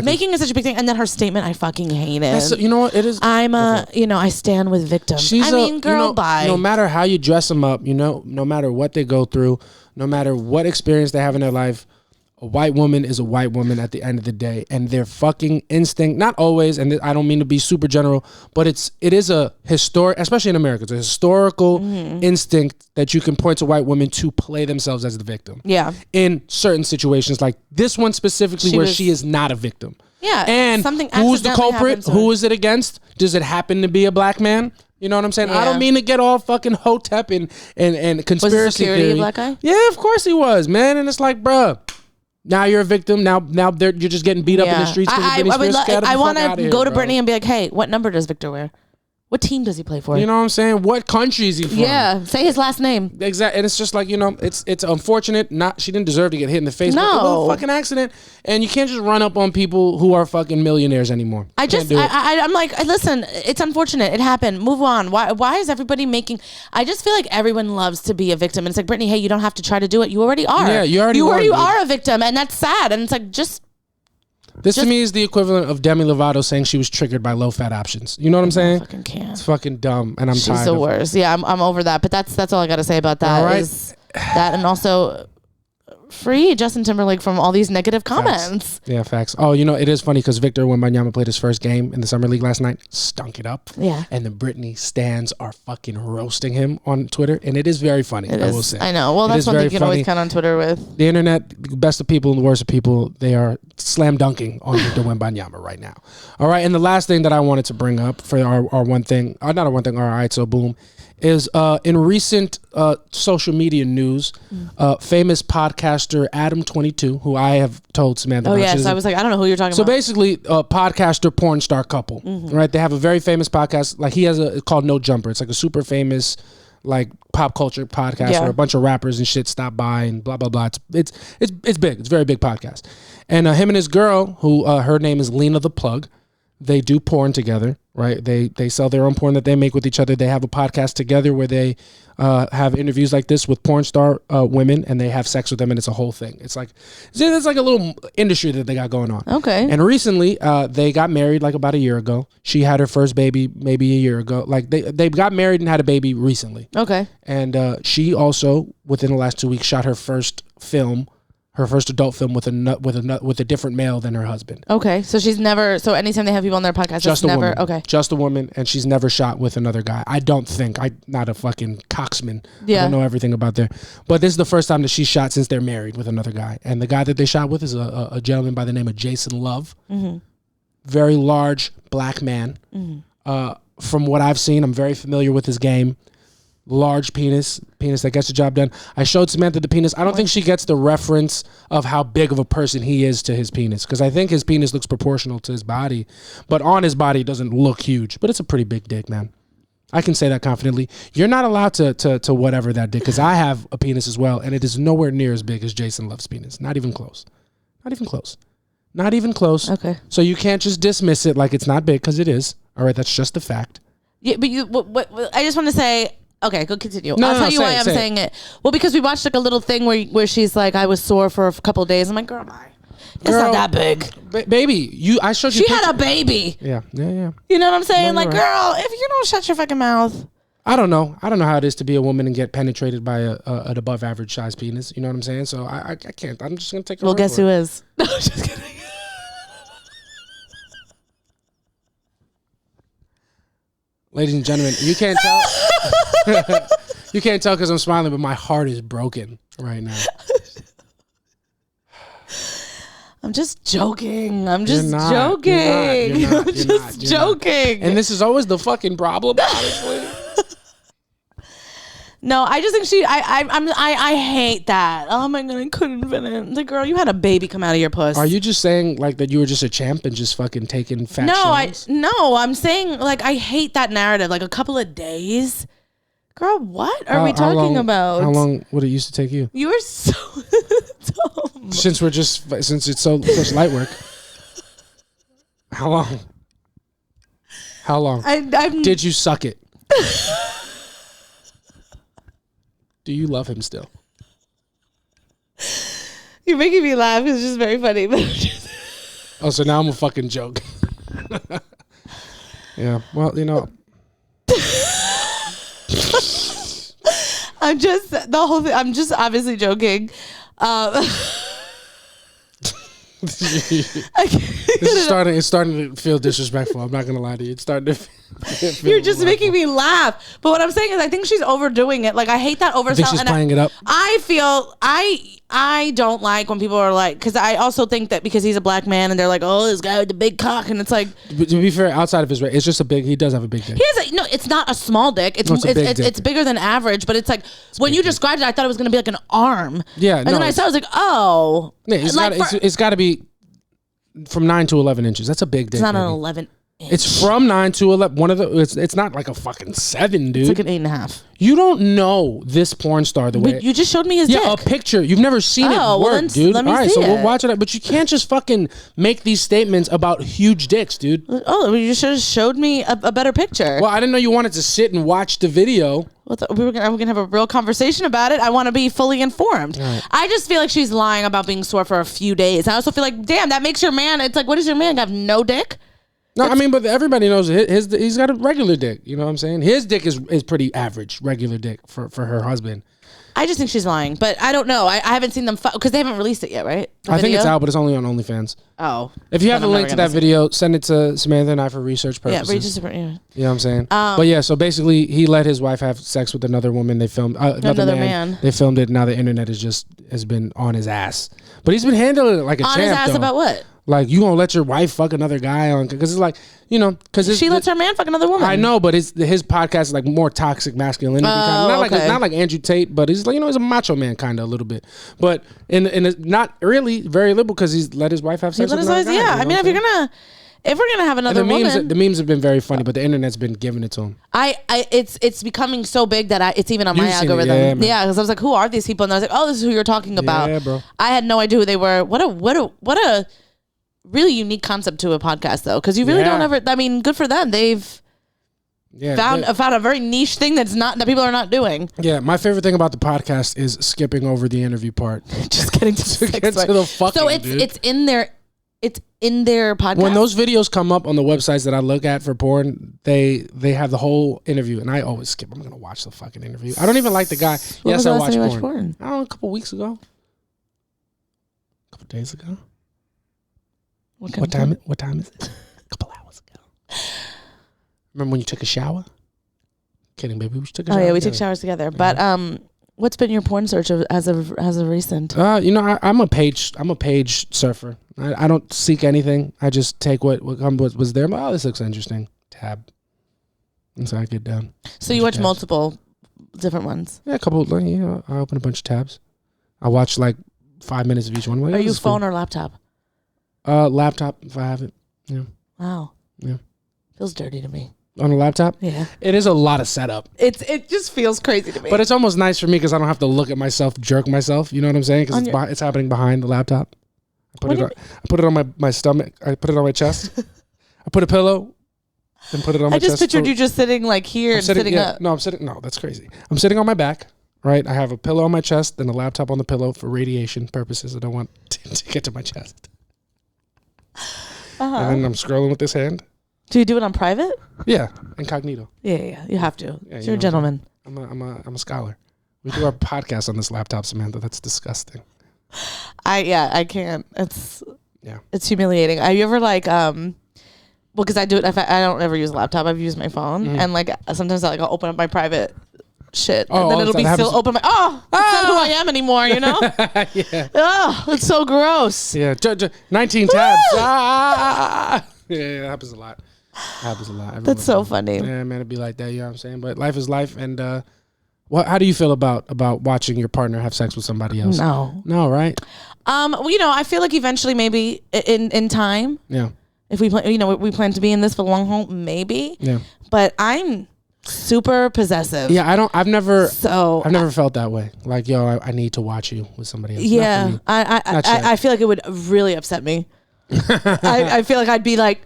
making it such a big thing. And then her statement, I fucking hate it. You know what? It is. I stand with victims. Girl, bye. No matter how you dress them up, no matter what they go through, no matter what experience they have in their life, a white woman is a white woman at the end of the day, and their fucking instinct, not always, and I don't mean to be super general, but it is a historic, especially in America, it's a historical instinct that you can point to white women to play themselves as the victim. Yeah. In certain situations, like this one specifically, she is not a victim. Yeah. And who's the culprit? Who is it against? Does it happen to be a black man? You know what I'm saying? Yeah. I don't mean to get all fucking hotep and conspiracy was the security theory. A black guy? Yeah, of course he was, man. And it's like, bruh. Now you're a victim. Now you're just getting beat up in the streets. I want to go to Brittany and be like, hey, what number does Victor wear? What team does he play for? You know what I'm saying? What country is he from? Yeah, say his last name. Exactly. And it's just like, it's unfortunate. She didn't deserve to get hit in the face. No. But it was a fucking accident. And you can't just run up on people who are fucking millionaires anymore. I'm like, listen, it's unfortunate. It happened. Move on. Why is everybody making... I just feel like everyone loves to be a victim. And it's like, Brittany, hey, you don't have to try to do it. You already are. Yeah, you already are a victim. And that's sad. And it's like, to me is the equivalent of Demi Lovato saying she was triggered by low-fat options. You know what I'm saying? I fucking can't. It's fucking dumb, and She's the worst. Yeah, I'm over that. But that's all I got to say about that. All right. Is that, and also free Justin Timberlake from all these negative comments. Facts. Yeah, facts. Oh, it is funny because Victor Wembanyama played his first game in the Summer League last night, stunk it up. Yeah. And the Britney stans are fucking roasting him on Twitter, and it is very funny, I will say. I know. Well, that's one thing you can always count on Twitter with. The internet, the best of people and the worst of people, they are slam dunking on Victor Wembanyama right now. All right, and the last thing that I wanted to bring up for our one thing, not our one thing, our Aight So Boom, is in recent social media news, famous podcaster Adam22, who I have told Samantha. Oh, yes. I was like, I don't know who you're talking about. So basically, a podcaster porn star couple, right? They have a very famous podcast. Like he has it's called No Jumper. It's like a super famous like pop culture podcast where a bunch of rappers and shit stop by and blah, blah, blah. It's big. It's a very big podcast. And him and his girl, who her name is Lena the Plug, they do porn together, right? They sell their own porn that they make with each other. They have a podcast together where they have interviews like this with porn star women, and they have sex with them, and it's a whole thing. It's like a little industry that they got going on. Okay. And recently, they got married like about a year ago. She had her first baby maybe a year ago. Like they got married and had a baby recently. Okay. And she also within the last 2 weeks shot her first adult film with a different male than her husband. Okay, so she's never. So anytime they have people on their podcast, just a never. Woman. Okay, just a woman, and she's never shot with another guy. I don't think. I'm not a fucking coxman. Yeah. I don't know everything about there, but this is the first time that she's shot since they're married with another guy. And the guy that they shot with is a gentleman by the name of Jason Love. Mm-hmm. Very large black man. Mm-hmm. From what I've seen, I'm very familiar with his game. Large penis that gets the job done. I showed Samantha the penis. I don't think she gets the reference of how big of a person he is to his penis, because I think his penis looks proportional to his body, but on his body it doesn't look huge, but it's a pretty big dick, man. I can say that confidently. You're not allowed to whatever that dick, because I have a penis as well, and it is nowhere near as big as Jason Love's penis. Not even close. Okay. So you can't just dismiss it like it's not big, because it is. All right, that's just a fact. Yeah, but what I just want to say. Okay, go continue. I'll tell you why I'm saying it. Well, because we watched like a little thing where she's like, I was sore for a couple of days. I'm like, girl, bye. It's not that big. Baby, I showed you. She had a baby. Yeah. You know what I'm saying? Like, girl, if you don't shut your fucking mouth. I don't know how it is to be a woman and get penetrated by an above average size penis. You know what I'm saying? So I can't. I'm just gonna take. Well, guess who is? No, just kidding. Ladies and gentlemen, you can't tell. You can't tell because I'm smiling, but my heart is broken right now. I'm just joking. I'm just joking. You're joking. And this is always the fucking problem, honestly. No, I just think I hate that. Oh my God, I couldn't finish. Like, girl, you had a baby come out of your puss. Are you just saying like that you were just a champ and just fucking taking fat shots? No, I'm saying like I hate that narrative. Like a couple of days. Girl, what are we talking about? How long would it used to take you? You were so dumb. Since it's such light work. How long? How long? Did you suck it? Do you love him still? You're making me laugh. It's just very funny. Oh, so now I'm a fucking joke. Yeah. Well, I'm just the whole thing. I'm just obviously joking. It's starting to feel disrespectful. I'm not gonna lie to you. It's starting to feel You're just making me laugh. But what I'm saying is I think she's overdoing it. Like I hate that oversell. I think she's playing it up. I feel I don't like when people are like, because I also think that because he's a black man and they're like, oh, this guy with the big cock, and it's like, but to be fair, outside of his race, it's just a big. He does have a big dick. No, it's not a small dick. It's bigger than average. But it's like when you described it, I thought it was gonna be like an arm. Yeah, and then I saw, I was like, oh, yeah, it's got to be from 9 to 11 inches. That's a big dick. It's not baby. an 11 inch. It's from 9 to 11. One of the. It's not like a fucking 7, dude. It's like an 8.5. You don't know this porn star the way. You just showed me his dick. Yeah, a picture. You've never seen it work, dude. Let me All right, see so it. we'll watch it. But you can't just fucking make these statements about huge dicks, dude. Oh, you should have showed me a better picture. Well, I didn't know you wanted to sit and watch the video. We're gonna have a real conversation about it. I want to be fully informed. Right. I just feel like she's lying about being sore for a few days. I also feel like, damn, that makes your man. It's like, what does your man have? No dick? No, I mean, but everybody knows he's got a regular dick. You know what I'm saying? His dick is pretty average, regular dick for her husband. I just think she's lying, but I don't know. I haven't seen them because they haven't released it yet, right? I think it's out, but it's only on OnlyFans. Oh. If you have a link to that video, send it to Samantha and I for research purposes. Yeah. You know what I'm saying? But yeah, so basically he let his wife have sex with another woman. They filmed another man. They filmed it. Now the internet has been on his ass. But he's been handling it like a champ. On his ass about what? Like, you gonna let your wife fuck another guy on? Because it's like, you know, because she lets her man fuck another woman. I know, but his podcast is like more toxic masculinity kind of. Not like Andrew Tate, but he's like, you know, he's a macho man kind of a little bit. But in it's not really very liberal because he's let his wife have sex with another guy. Yeah, I mean, if we're gonna have another woman, the memes have been very funny, but the internet's been giving it to him. It's becoming so big that it's even on my algorithm. Yeah, because I was like, who are these people? And I was like, oh, this is who you're talking about. Yeah, bro. I had no idea who they were. What a really unique concept to a podcast, though, because you really don't ever. I mean, good for them. They've found a very niche thing that people are not doing. Yeah, my favorite thing about the podcast is skipping over the interview part, just getting to get to the fucking. So it's in their podcast. When those videos come up on the websites that I look at for porn, they have the whole interview, and I always skip. I'm gonna watch the fucking interview. I don't even like the guy. Yes, I watch porn. I don't know, a couple weeks ago, a couple days ago. What time is it? A couple hours ago. Remember when you took a shower? Kidding, baby. We took a shower. Oh yeah, we took showers together. But what's been your porn search as of recent? You know, I'm a page surfer. I don't seek anything. I just take what was there. Oh, this looks interesting. Tab. And so I get down. So you watch multiple different ones? Yeah, a couple. Yeah, I open a bunch of tabs. I watch like 5 minutes of each one. Are you phone or laptop? Laptop if I have it. Yeah. Wow. Yeah. Feels dirty to me. On a laptop? Yeah. It is a lot of setup. It just feels crazy to me. But it's almost nice for me because I don't have to look at myself, jerk myself. You know what I'm saying? Because it's happening behind the laptop. I put it on my stomach. I put it on my chest. I put a pillow. Then put it on my chest. I just pictured you just sitting like here and sitting up. No, I'm sitting. No, that's crazy. I'm sitting on my back. Right, I have a pillow on my chest and a laptop on the pillow for radiation purposes. I don't want to get to my chest. And then I'm scrolling with this hand. Do you do it on private? Yeah, incognito. Yeah. You have to. Yeah, you're a gentleman. I'm a scholar. We do our podcast on this laptop, Samantha. That's disgusting. I can't. It's humiliating. Have you ever because I do it. I don't ever use a laptop. I've used my phone, and sometimes I'll open up my private shit, and then it'll be still open. It's not who I am anymore. You know? Yeah. Oh, it's so gross. Yeah. 19 tabs. Yeah, it happens a lot. That's so funny. Yeah, man, it'd be like that. You know what I'm saying? But life is life, and how do you feel about watching your partner have sex with somebody else? No, right? I feel like eventually, maybe in time. Yeah. If we plan, we plan to be in this for the long haul, maybe. Yeah. But I'm super possessive. Yeah, I've never felt that way. Like, yo, I need to watch you with somebody else. Yeah, I feel like it would really upset me. I feel like I'd be like,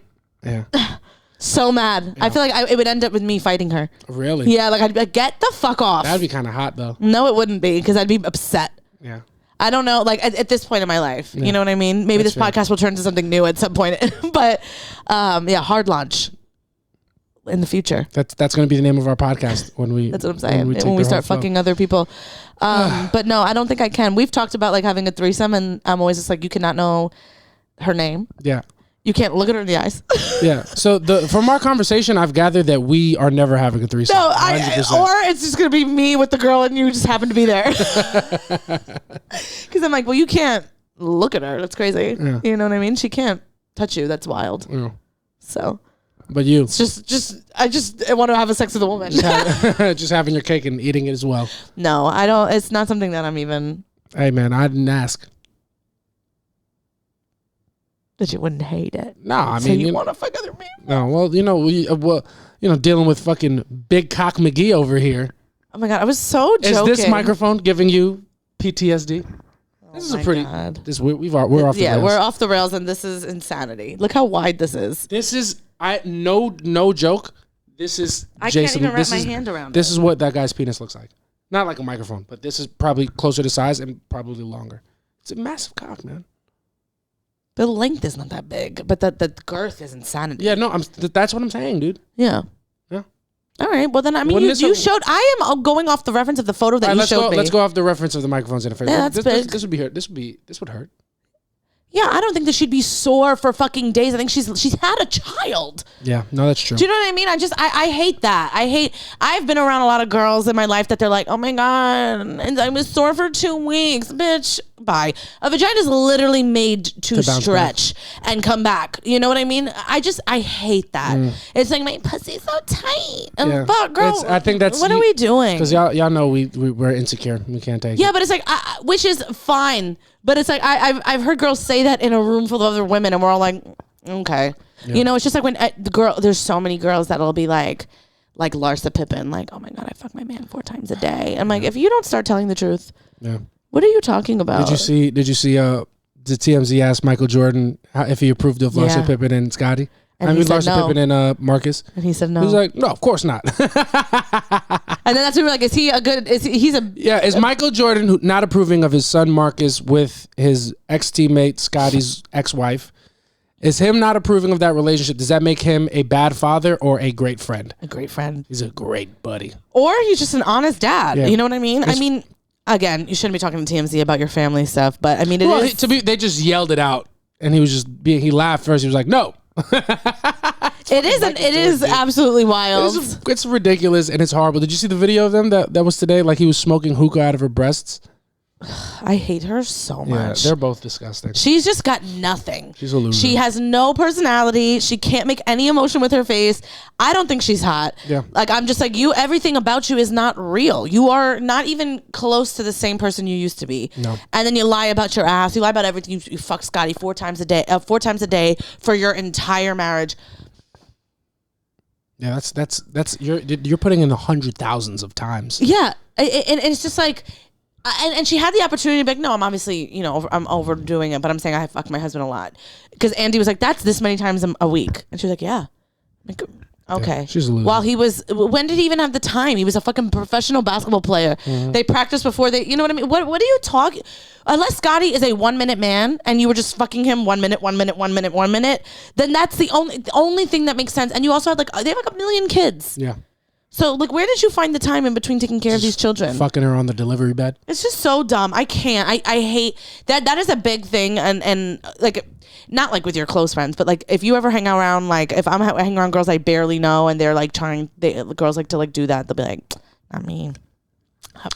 so mad. Yeah. I feel like it would end up with me fighting her. Really? Yeah, like I'd be like, get the fuck off. That'd be kind of hot though. No, it wouldn't be, because I'd be upset. Yeah. I don't know, like at this point in my life, you know what I mean? Maybe this podcast will turn to something new at some point. But hard launch. in the future. That's going to be the name of our podcast when we. That's what I'm saying. When we start fucking other people. But no, I don't think I can. We've talked about like having a threesome, and I'm always just like, you cannot know her name. Yeah. You can't look at her in the eyes. Yeah. So from our conversation, I've gathered that we are never having a threesome. No, or it's just gonna be me with the girl, and you just happen to be there. Because I'm like, well, you can't look at her. That's crazy. Yeah. You know what I mean? She can't touch you. That's wild. Yeah. So. But you. It's I want to have a sex with a woman. Just having your cake and eating it as well. No, I don't. It's not something that I'm even. Hey man, I didn't ask. That you wouldn't hate it. No, I mean, you want to fuck other people. No, well, dealing with fucking Big Cock McGee over here. Oh my god, I was so joking. Is this microphone giving you PTSD? This is a pretty. God. We're off the rails. We're off the rails, and this is insanity. Look how wide this is. This is no joke. This is I Jason. Can't even wrap my hand around. This is what that guy's penis looks like. Not like a microphone, but this is probably closer to size and probably longer. It's a massive cock, man. The length is not that big, but the girth is insanity. Yeah, no, that's what I'm saying, dude. Yeah. Yeah. All right. Well, then, I mean, you showed. I am going off the reference of the photo that you showed me. Let's go off the reference of the microphones in a face. Yeah, that's big. This would be hurt. This would hurt. Yeah, I don't think that she'd be sore for fucking days. I think she's had a child. Yeah, no, that's true. Do you know what I mean? I hate that. I've been around a lot of girls in my life that they're like, oh my God, and I was sore for 2 weeks. Bitch, bye. A vagina is literally made to stretch and come back. You know what I mean? I hate that. It's like, my pussy's so tight. And fuck, girl, I think that's... What are we doing? Because y'all know we're insecure. We can't take it. Yeah, but it's like, which is fine. But it's like, I've heard girls say that in a room full of other women, and we're all like, okay. Yeah. You know, it's just like when there's so many girls that'll be like Larsa Pippen, like, oh my God, I fuck my man 4 times a day. I'm like, if you don't start telling the truth, what are you talking about? Did you see the TMZ asked Michael Jordan if he approved of Larsa Pippen and Scotty? And Larsa Pippen and Marcus. And he said no. He was like, no, of course not. And then that's when we're like, is he a good? Is Michael Jordan not approving of his son Marcus with his ex-teammate Scotty's ex-wife? Is him not approving of that relationship? Does that make him a bad father or a great friend? A great friend. He's a great buddy. Or he's just an honest dad. Yeah. You know what I mean? I mean, again, you shouldn't be talking to TMZ about your family stuff, but I mean, they just yelled it out, and he was just he laughed first. He was like, no. It is absolutely wild. It's ridiculous and it's horrible. Did you see the video of them that was today? Like he was smoking hookah out of her breasts. I hate her so much. Yeah, they're both disgusting. She's just got nothing. She's a loser. She has no personality. She can't make any emotion with her face. I don't think she's hot. Yeah. Like, I'm just like, everything about you is not real. You are not even close to the same person you used to be. No. And then you lie about your ass. You lie about everything. You fuck Scotty 4 times a day for your entire marriage. Yeah, that's you're putting in the 100,000s of times. Yeah. And it's just like... And she had the opportunity to be like, no, I'm obviously, I'm overdoing it, but I'm saying I fuck my husband a lot. Because Andy was like, that's this many times a week. And she was like, yeah. Like, okay. Yeah, she's a loser. While when did he even have the time? He was a fucking professional basketball player. Mm-hmm. They practiced before you know what I mean? What are you talking? Unless Scotty is a 1 minute man and you were just fucking him 1 minute, 1 minute, 1 minute, 1 minute, then that's the only thing that makes sense. And you also had they have 1 million kids. Yeah. So, where did you find the time in between taking care of these children? Fucking her on the delivery bed. It's just so dumb. I can't. I hate that. That is a big thing. And not like with your close friends, but if you ever hang around, if I'm hanging around girls I barely know and they're girls like to do that, they'll be like, not me.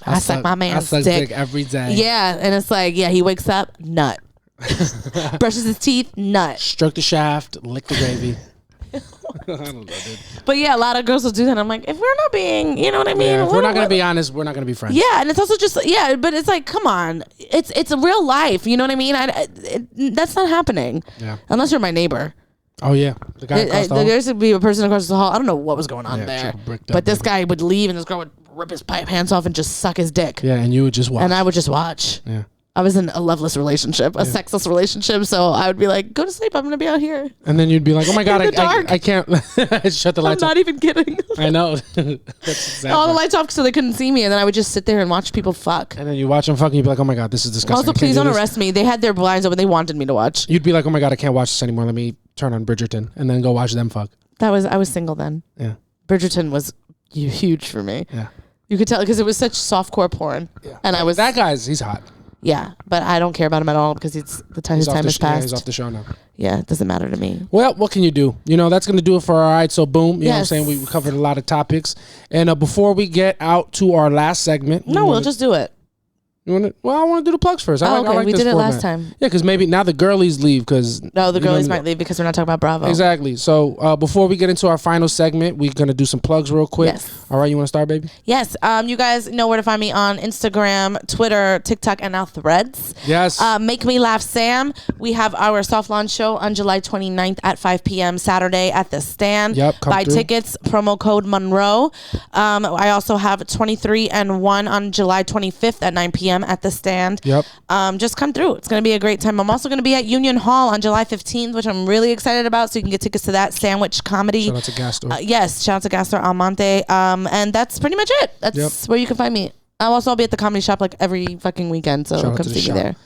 I suck my man's dick every day. Yeah. And it's like, yeah, he wakes up, nut. Brushes his teeth, nut. Stroke the shaft, lick the gravy. I don't know, dude. But yeah, a lot of girls will do that. I'm like, if we're not being, you know what I mean? Yeah, if we're not going to be honest, we're not going to be friends. Yeah, and it's also just, but it's like, come on. It's a real life, you know what I mean? That's not happening. Yeah. Unless you're my neighbor. Oh, yeah. The guy across the hall? There used to be a person across the hall. I don't know what was going on there. But this guy would leave and this girl would rip his pants off and just suck his dick. Yeah, and you would just watch. And I would just watch. Yeah. I was in a loveless relationship, a sexless relationship, so I would be like, go to sleep, I'm going to be out here. And then you'd be like, oh my God, I can't. Shut the lights off. I'm not even kidding. I know. That's exactly. All the lights off so they couldn't see me, and then I would just sit there and watch people fuck. And then you watch them fuck, and you'd be like, oh my God, this is disgusting. Also, please don't arrest me. They had their blinds open. They wanted me to watch. You'd be like, oh my God, I can't watch this anymore. Let me turn on Bridgerton, and then go watch them fuck. I was single then. Yeah. Bridgerton was huge for me. Yeah. You could tell because it was such softcore porn. Yeah. And I was that he's hot. Yeah, but I don't care about him at all because his time has passed. Yeah, he's off the show now. Yeah, it doesn't matter to me. Well, what can you do? That's going to do it for our Aight So Boom. You know what I'm saying? We covered a lot of topics. And before we get out to our last segment. We'll just do it. You want to? Well, I want to do the plugs first. I like we did it format. Last time. Yeah, because maybe now the girlies leave because the girlies might leave because we're not talking about Bravo. Exactly. So before we get into our final segment, we're gonna do some plugs real quick. Yes. All right, you want to start, baby? Yes. You guys know where to find me on Instagram, Twitter, TikTok, and now Threads. Yes. Make Me Laugh Sam. We have our soft launch show on July 29th at 5 p.m. Saturday at the Stand. Yep. Buy tickets. Promo code Monroe. I also have 23 and 1 on July 25th at 9 p.m. at the Stand. Yep. Just come through. It's going to be a great time. I'm also going to be at Union Hall on July 15th, which I'm really excited about. So you can get tickets to that sandwich comedy. Shout out to Gastor. Yes. Shout out to Gastor Almonte. And that's pretty much it. That's where you can find me. I'll be at the comedy shop like every fucking weekend. So come see me there.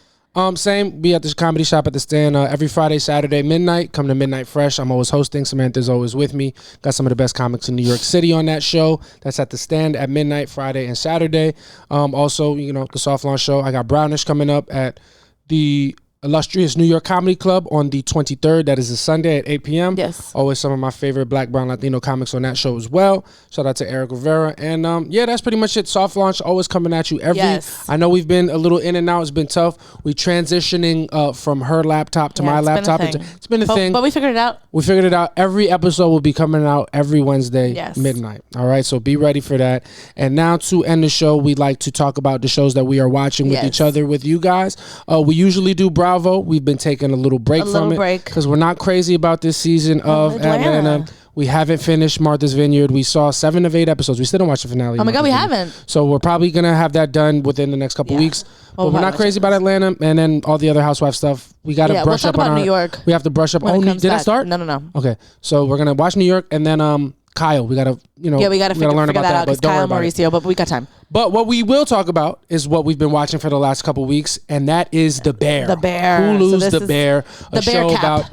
Same. Be at this comedy shop at the Stand every Friday, Saturday, midnight. Come to Midnight Fresh. I'm always hosting. Samantha's always with me. Got some of the best comics in New York City on that show. That's at the Stand at midnight, Friday and Saturday. Also, the soft launch show. I got Brownish coming up at the illustrious New York Comedy Club on the 23rd. That is a Sunday at 8 p.m. Yes. Always some of my favorite Black, Brown, Latino comics on that show as well. Shout out to Eric Rivera. And that's pretty much it. Soft launch always coming at you I know we've been a little in and out. It's been tough. We transitioning from her laptop to my laptop. It's been a thing. But we figured it out. We figured it out. Every episode will be coming out every Wednesday midnight. All right. So be ready for that. And now to end the show, we'd like to talk about the shows that we are watching with each other, with you guys. We usually do Bravo. We've been taking a little break from it because we're not crazy about this season of Atlanta. We haven't finished Martha's Vineyard. We saw 7 of 8 episodes. We still don't watch the finale. Oh my God, we haven't. So we're probably going to have that done within the next couple weeks. But we're not crazy about Atlanta and then all the other housewife stuff. We got to brush up on New York. We have to brush up. Did I start? No. Okay. So we're going to watch New York and then Kyle. We got to, we got to learn about that out. But don't Kyle worry Mauricio, but we got time. But what we will talk about is what we've been watching for the last couple weeks, and that is The Bear. The Bear. Hulu's The Bear. The Bear Cap.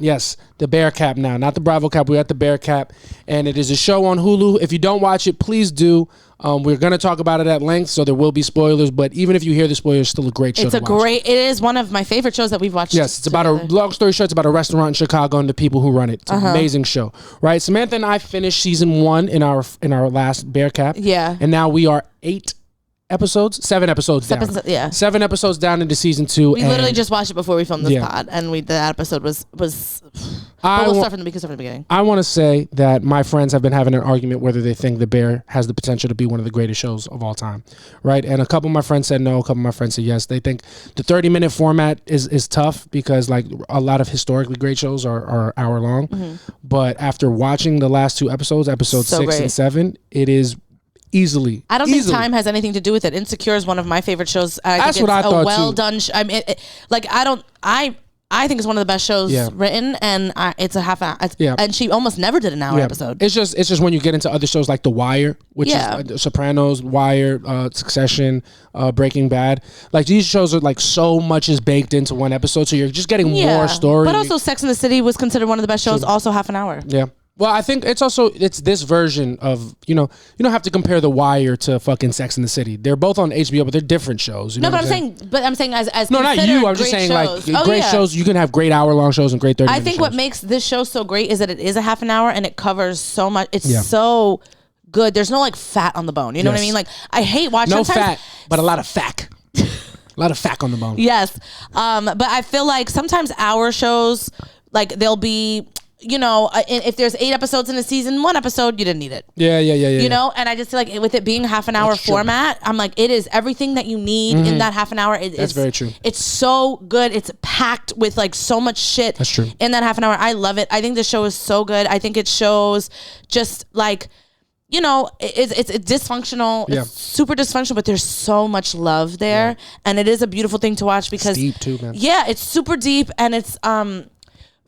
The Bear Cap now. Not the Bravo Cap. We're at The Bear Cap. And it is a show on Hulu. If you don't watch it, please do. We're going to talk about it at length, so there will be spoilers. But even if you hear the spoilers, it's still a great show to watch. It is one of my favorite shows that we've watched. Yes, it's about long story short, it's about a restaurant in Chicago and the people who run it. It's an amazing show, right? Samantha and I finished season 1 in our last Bear Cap. Yeah. And now we are 7 episodes down. 7 episodes down into season 2. We literally just watched it before we filmed this pod, and that episode was. We'll start from the beginning. I want to say that my friends have been having an argument whether they think The Bear has the potential to be one of the greatest shows of all time, right? And a couple of my friends said no. A couple of my friends said yes. They think the 30-minute format is tough because like a lot of historically great shows are hour long. Mm-hmm. But after watching the last 2 episodes, episodes 6 and 7, it is. Easily. I don't think time has anything to do with it. Insecure is one of my favorite shows. That's what I thought too. Done. I mean, I think it's one of the best shows written, and it's a half hour. And she almost never did an hour episode. It's just when you get into other shows like The Wire, which is Sopranos, Wire, Succession, Breaking Bad. Like these shows are like so much is baked into one episode, so you're just getting more story. But also, Sex and the City was considered one of the best shows. Also, half an hour. Yeah. Well, I think it's this version of, you don't have to compare The Wire to fucking Sex and the City. They're both on HBO, but they're different shows. You know I'm saying as no, not you. I'm just saying shows. Like great shows. You can have great hour-long shows and great 30-minute shows. I think what makes this show so great is that it is a half an hour and it covers so much. It's so good. There's no like fat on the bone. You know what I mean? Like I hate watching. No fat, but a lot of fact. A lot of fact on the bone. Yes, but I feel like sometimes our shows, like they'll be. If there's 8 episodes in a season, 1 episode, you didn't need it. Yeah. And I just feel like with it being half an hour format, I'm like, it is everything that you need in that half an hour. That's very true. It's so good. It's packed with like so much shit. That's true. In that half an hour. I love it. I think the show is so good. I think it shows just like, it's dysfunctional. Yeah. It's super dysfunctional, but there's so much love there. Yeah. And it is a beautiful thing to watch because it's deep too, man. Yeah, it's super deep and it's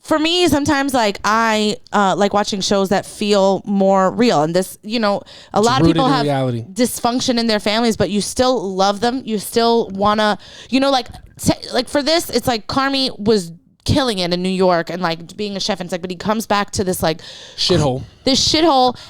for me, sometimes like I like watching shows that feel more real, and this, a lot of people have dysfunction in their families, but you still love them. You still wanna, like for this, it's like Carmi was killing it in New York and like being a chef, and it's like, but he comes back to this like shithole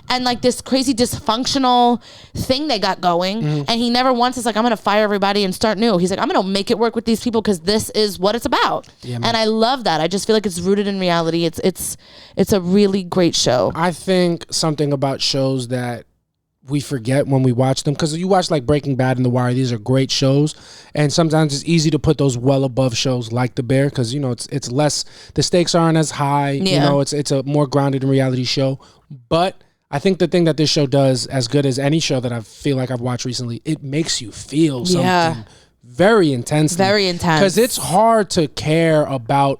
and like this crazy dysfunctional thing they got going, and he never once is like, I'm gonna fire everybody and start new. He's like, I'm gonna make it work with these people because this is what it's about. And I love that. I just feel like it's rooted in reality. It's a really great show. I think something about shows that we forget when we watch them, because you watch like Breaking Bad and The Wire, these are great shows, and sometimes it's easy to put those well above shows like The Bear, because you know it's less, the stakes aren't as high, you know, it's a more grounded in reality show. But I think the thing that this show does as good as any show that I feel like I've watched recently, it makes you feel something very intensely, because it's hard to care about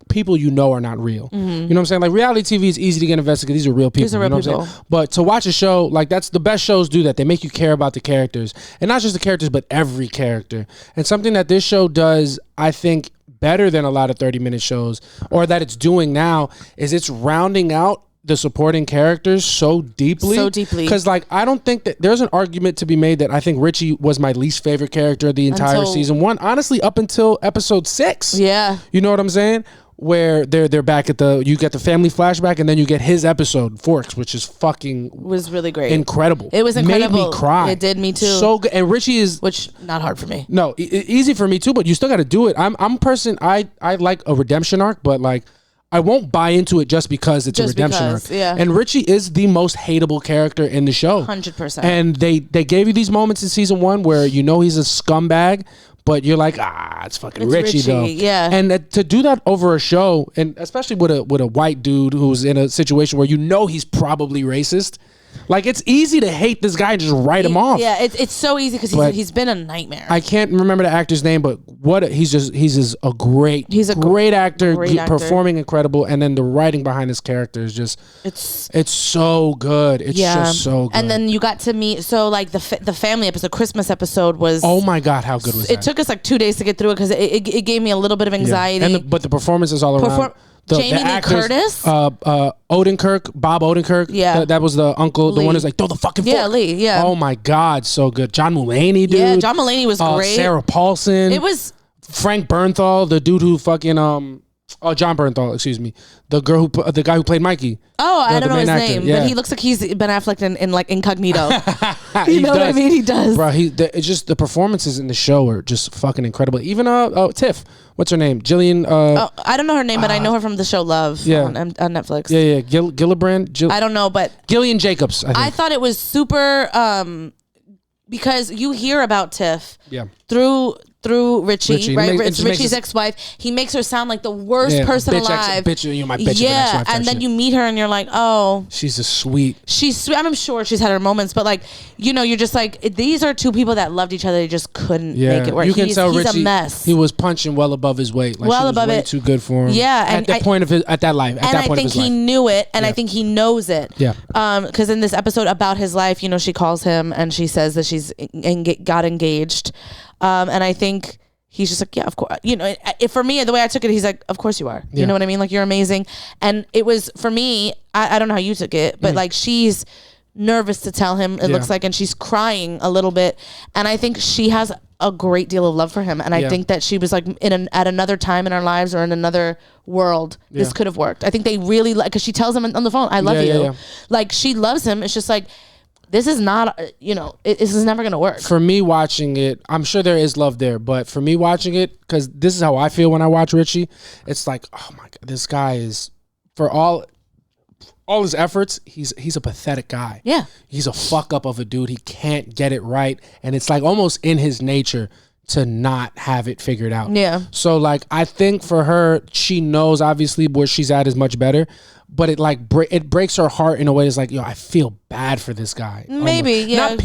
people you know are not real. You know what I'm saying? Like reality TV is easy to get invested because these are real people. These are real you know people. What I'm saying? But to watch a show, like that's the best shows do that. They make you care about the characters, and not just the characters, but every character. And something that this show does, I think, better than a lot of 30-minute shows, or that it's doing now, is it's rounding out the supporting characters so deeply. Because like I don't think that there's an argument to be made that I think Richie was my least favorite character of the entire season 1, honestly, up until episode 6. Yeah. You know what I'm saying? Where they're back at you get the family flashback, and then you get his episode Forks, which is was really great, incredible. It was incredible. Made me cry. It did me too. So good. And Richie is, which not hard for me. No, easy for me too. But you still got to do it. I'm a person. I like a redemption arc, but like I won't buy into it just because it's a redemption arc. Yeah. And Richie is the most hateable character in the show. 100%. And they gave you these moments in season 1 where you know he's a scumbag, but you're like, it's fucking Richie though. Yeah. And to do that over a show, and especially with a white dude who's in a situation where you know he's probably racist, like it's easy to hate this guy and just write him off. Yeah, it's so easy because he's been a nightmare. I can't remember the actor's name, but he's a great actor, performing incredible, and then the writing behind his character is just it's so good. It's just so good. And then you got to meet like the family episode, Christmas episode was, oh my god, how good was that? It took us like 2 days to get through it because it gave me a little bit of anxiety. And but the performances all around. Jamie Lee Curtis, Odenkirk, Bob Odenkirk. Yeah, that was the uncle, the one who's like, throw the fucking fork. Yeah, Lee. Yeah. Oh my god, so good. John Mulaney, dude. Yeah, John Mulaney was great. Sarah Paulson. It was Frank Bernthal, the dude who fucking John Bernthal, excuse me, the guy who played Mikey. Oh, I don't know his actor. name, yeah. but he looks like he's Ben Affleck in like Incognito. You know what I mean? He does, bro. It's just the performances in the show are just fucking incredible. Even Tiff, what's her name? Jillian. I don't know her name, but I know her from the show Love. Yeah. on Netflix. Yeah. Gillibrand. I don't know, but Gillian Jacobs. I thought it was super because you hear about Tiff. Yeah. Through Richie, right? Richie's ex-wife. He makes her sound like the worst person alive. You're my bitch. Yeah, and then you meet her and you're like, oh, she's sweet. She's sweet. I'm sure she's had her moments, but like, you know, you're just like, these are two people that loved each other. They just couldn't make it work. You can tell he's Richie, a mess. He was punching well above his weight. Like, well above it. Too good for him. Yeah, and at that point of his life. And I think he knew it, and I think he knows it. Yeah. Because in this episode about his life, you know, she calls him and she says that she's got engaged, and I think he's just like, yeah, of course. You know, for me, the way I took it, he's like, of course you are. You know what I mean? Like, you're amazing. And it was, for me, I don't know how you took it, but like, she's nervous to tell him, it looks like, and she's crying a little bit. And I think she has a great deal of love for him. And I think that she was like, at another time in our lives or in another world, this could have worked. I think they really, like, because she tells him on the phone, I love you. Like, she loves him. It's just like, this is not, you know, this is never going to work. For me watching it, I'm sure there is love there, but for me watching it, because this is how I feel when I watch Richie, it's like, oh my God, this guy is, for all his efforts, he's a pathetic guy. Yeah. He's a fuck up of a dude. He can't get it right. And it's like almost in his nature to not have it figured out. Yeah. So like, I think for her, she knows obviously where she's at is much better. But it like it breaks her heart in a way that's like, yo, I feel bad for this guy. Maybe, yeah.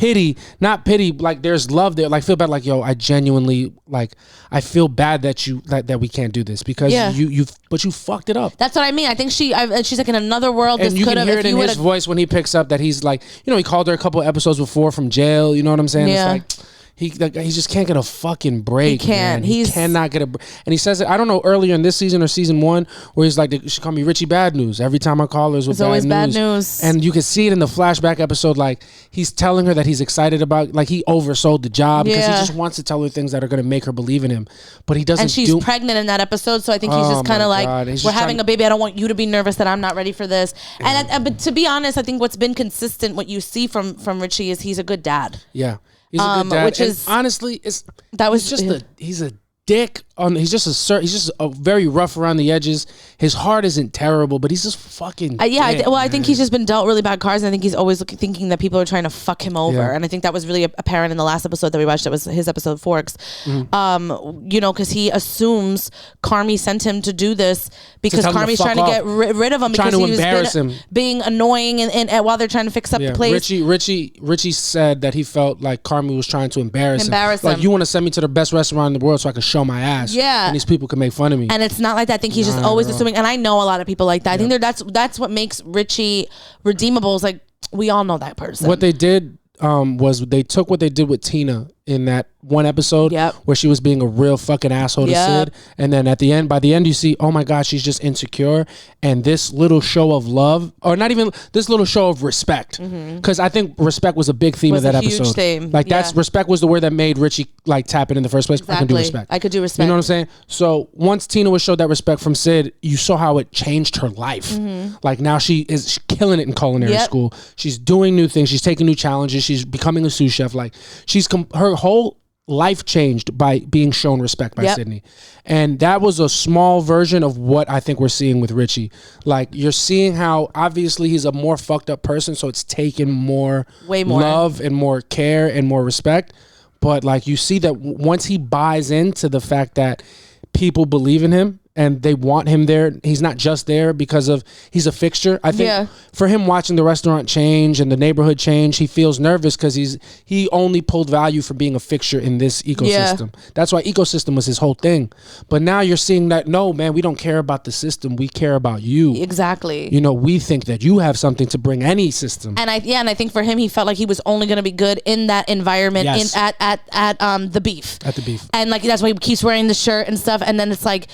Not pity. Like there's love there. Like feel bad. Like, yo, I genuinely like I feel bad that we can't do this because you fucked it up. That's what I mean. I think she's like in another world. And you can hear it in his voice when he picks up that he's like, you know, he called her a couple episodes before from jail. You know what I'm saying? Yeah. It's like he just can't get a fucking break. He can't. Man. He cannot get a break. And he says it, I don't know, earlier in this season or season 1, where he's like, they should call me Richie Bad News. Every time I call her is with bad news. And you can see it in the flashback episode, like he's telling her that he's excited about, like he oversold the job because he just wants to tell her things that are going to make her believe in him. But he doesn't. And she's pregnant in that episode, so I think he's just kind of like, we're having a baby. I don't want you to be nervous that I'm not ready for this. And but to be honest, I think what's been consistent, what you see from Richie, is he's a good dad. Yeah. He's a good dad, which is honestly, he's a dick on. He's just a very rough around the edges. His heart isn't terrible, but he's just fucking. I think he's just been dealt really bad cards, and I think he's always thinking that people are trying to fuck him over, and I think that was really apparent in the last episode that we watched. That was his episode Forks. Because he assumes Carmi sent him to do this because Carmi's trying to get rid of him because he was being annoying and while they're trying to fix up the place. Richie said that he felt like Carmi was trying to embarrass him. Like, you want to send me to the best restaurant in the world so I can show my ass. Yeah. And these people can make fun of me. And it's not like that. I think he's just always assuming. And I know a lot of people like that. I think that's what makes Richie redeemable. Is like, we all know that person. What they did was they took what they did with Tina in that one episode where she was being a real fucking asshole to Sid, and then by the end you see, oh my god, she's just insecure, and this little show of love, or not even this little show of respect, because I think respect was a big theme of that episode. Like that's respect was the word that made Richie like tap it in the first place. Exactly. I could do respect. You know what I'm saying? So once Tina was showed that respect from Sid, you saw how it changed her life. Like now she is killing it in culinary school. She's doing new things. She's taking new challenges. She's becoming a sous chef. Like her whole life changed by being shown respect by Sydney. And that was a small version of what I think we're seeing with Richie. Like, you're seeing how obviously he's a more fucked up person, so it's taken way more love and more care and more respect. But like, you see that once he buys into the fact that people believe in him and they want him there, he's not just there because he's a fixture. I think for him, watching the restaurant change and the neighborhood change, he feels nervous because he only pulled value from being a fixture in this ecosystem. That's why ecosystem was his whole thing. But now you're seeing that, no, man, we don't care about the system. We care about you. Exactly. You know, we think that you have something to bring any system. And I think for him, he felt like he was only going to be good in that environment at the beef. At the beef. And like, that's why he keeps wearing the shirt and stuff. And then it's like,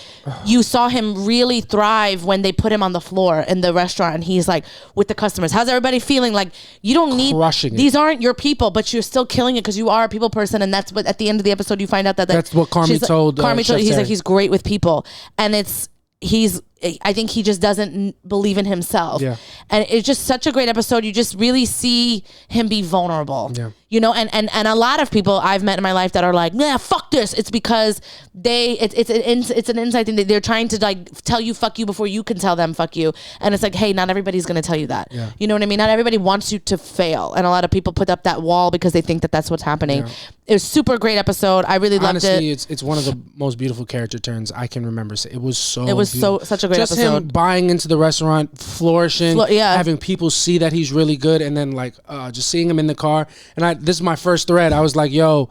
you saw him really thrive when they put him on the floor in the restaurant, and he's like with the customers, how's everybody feeling? Like, you don't need these aren't your people, but you're still killing it because you are a people person. And that's what at the end of the episode you find out that's what Carmi told. He's like, he's great with people, and I think he just doesn't believe in himself. And it's just such a great episode. You just really see him be vulnerable. You know, and a lot of people I've met in my life that are like, nah, fuck this. It's because it's an inside thing. They're trying to like tell you fuck you before you can tell them fuck you. And it's like, hey, not everybody's going to tell you that. You know what I mean? Not everybody wants you to fail. And a lot of people put up that wall because they think that that's what's happening. It was super great episode. I really loved it. Honestly, it's one of the most beautiful character turns I can remember. It was such a great episode. Just him buying into the restaurant, flourishing, having people see that he's really good, and then like just seeing him in the car. And this is my first thread. I was like, yo,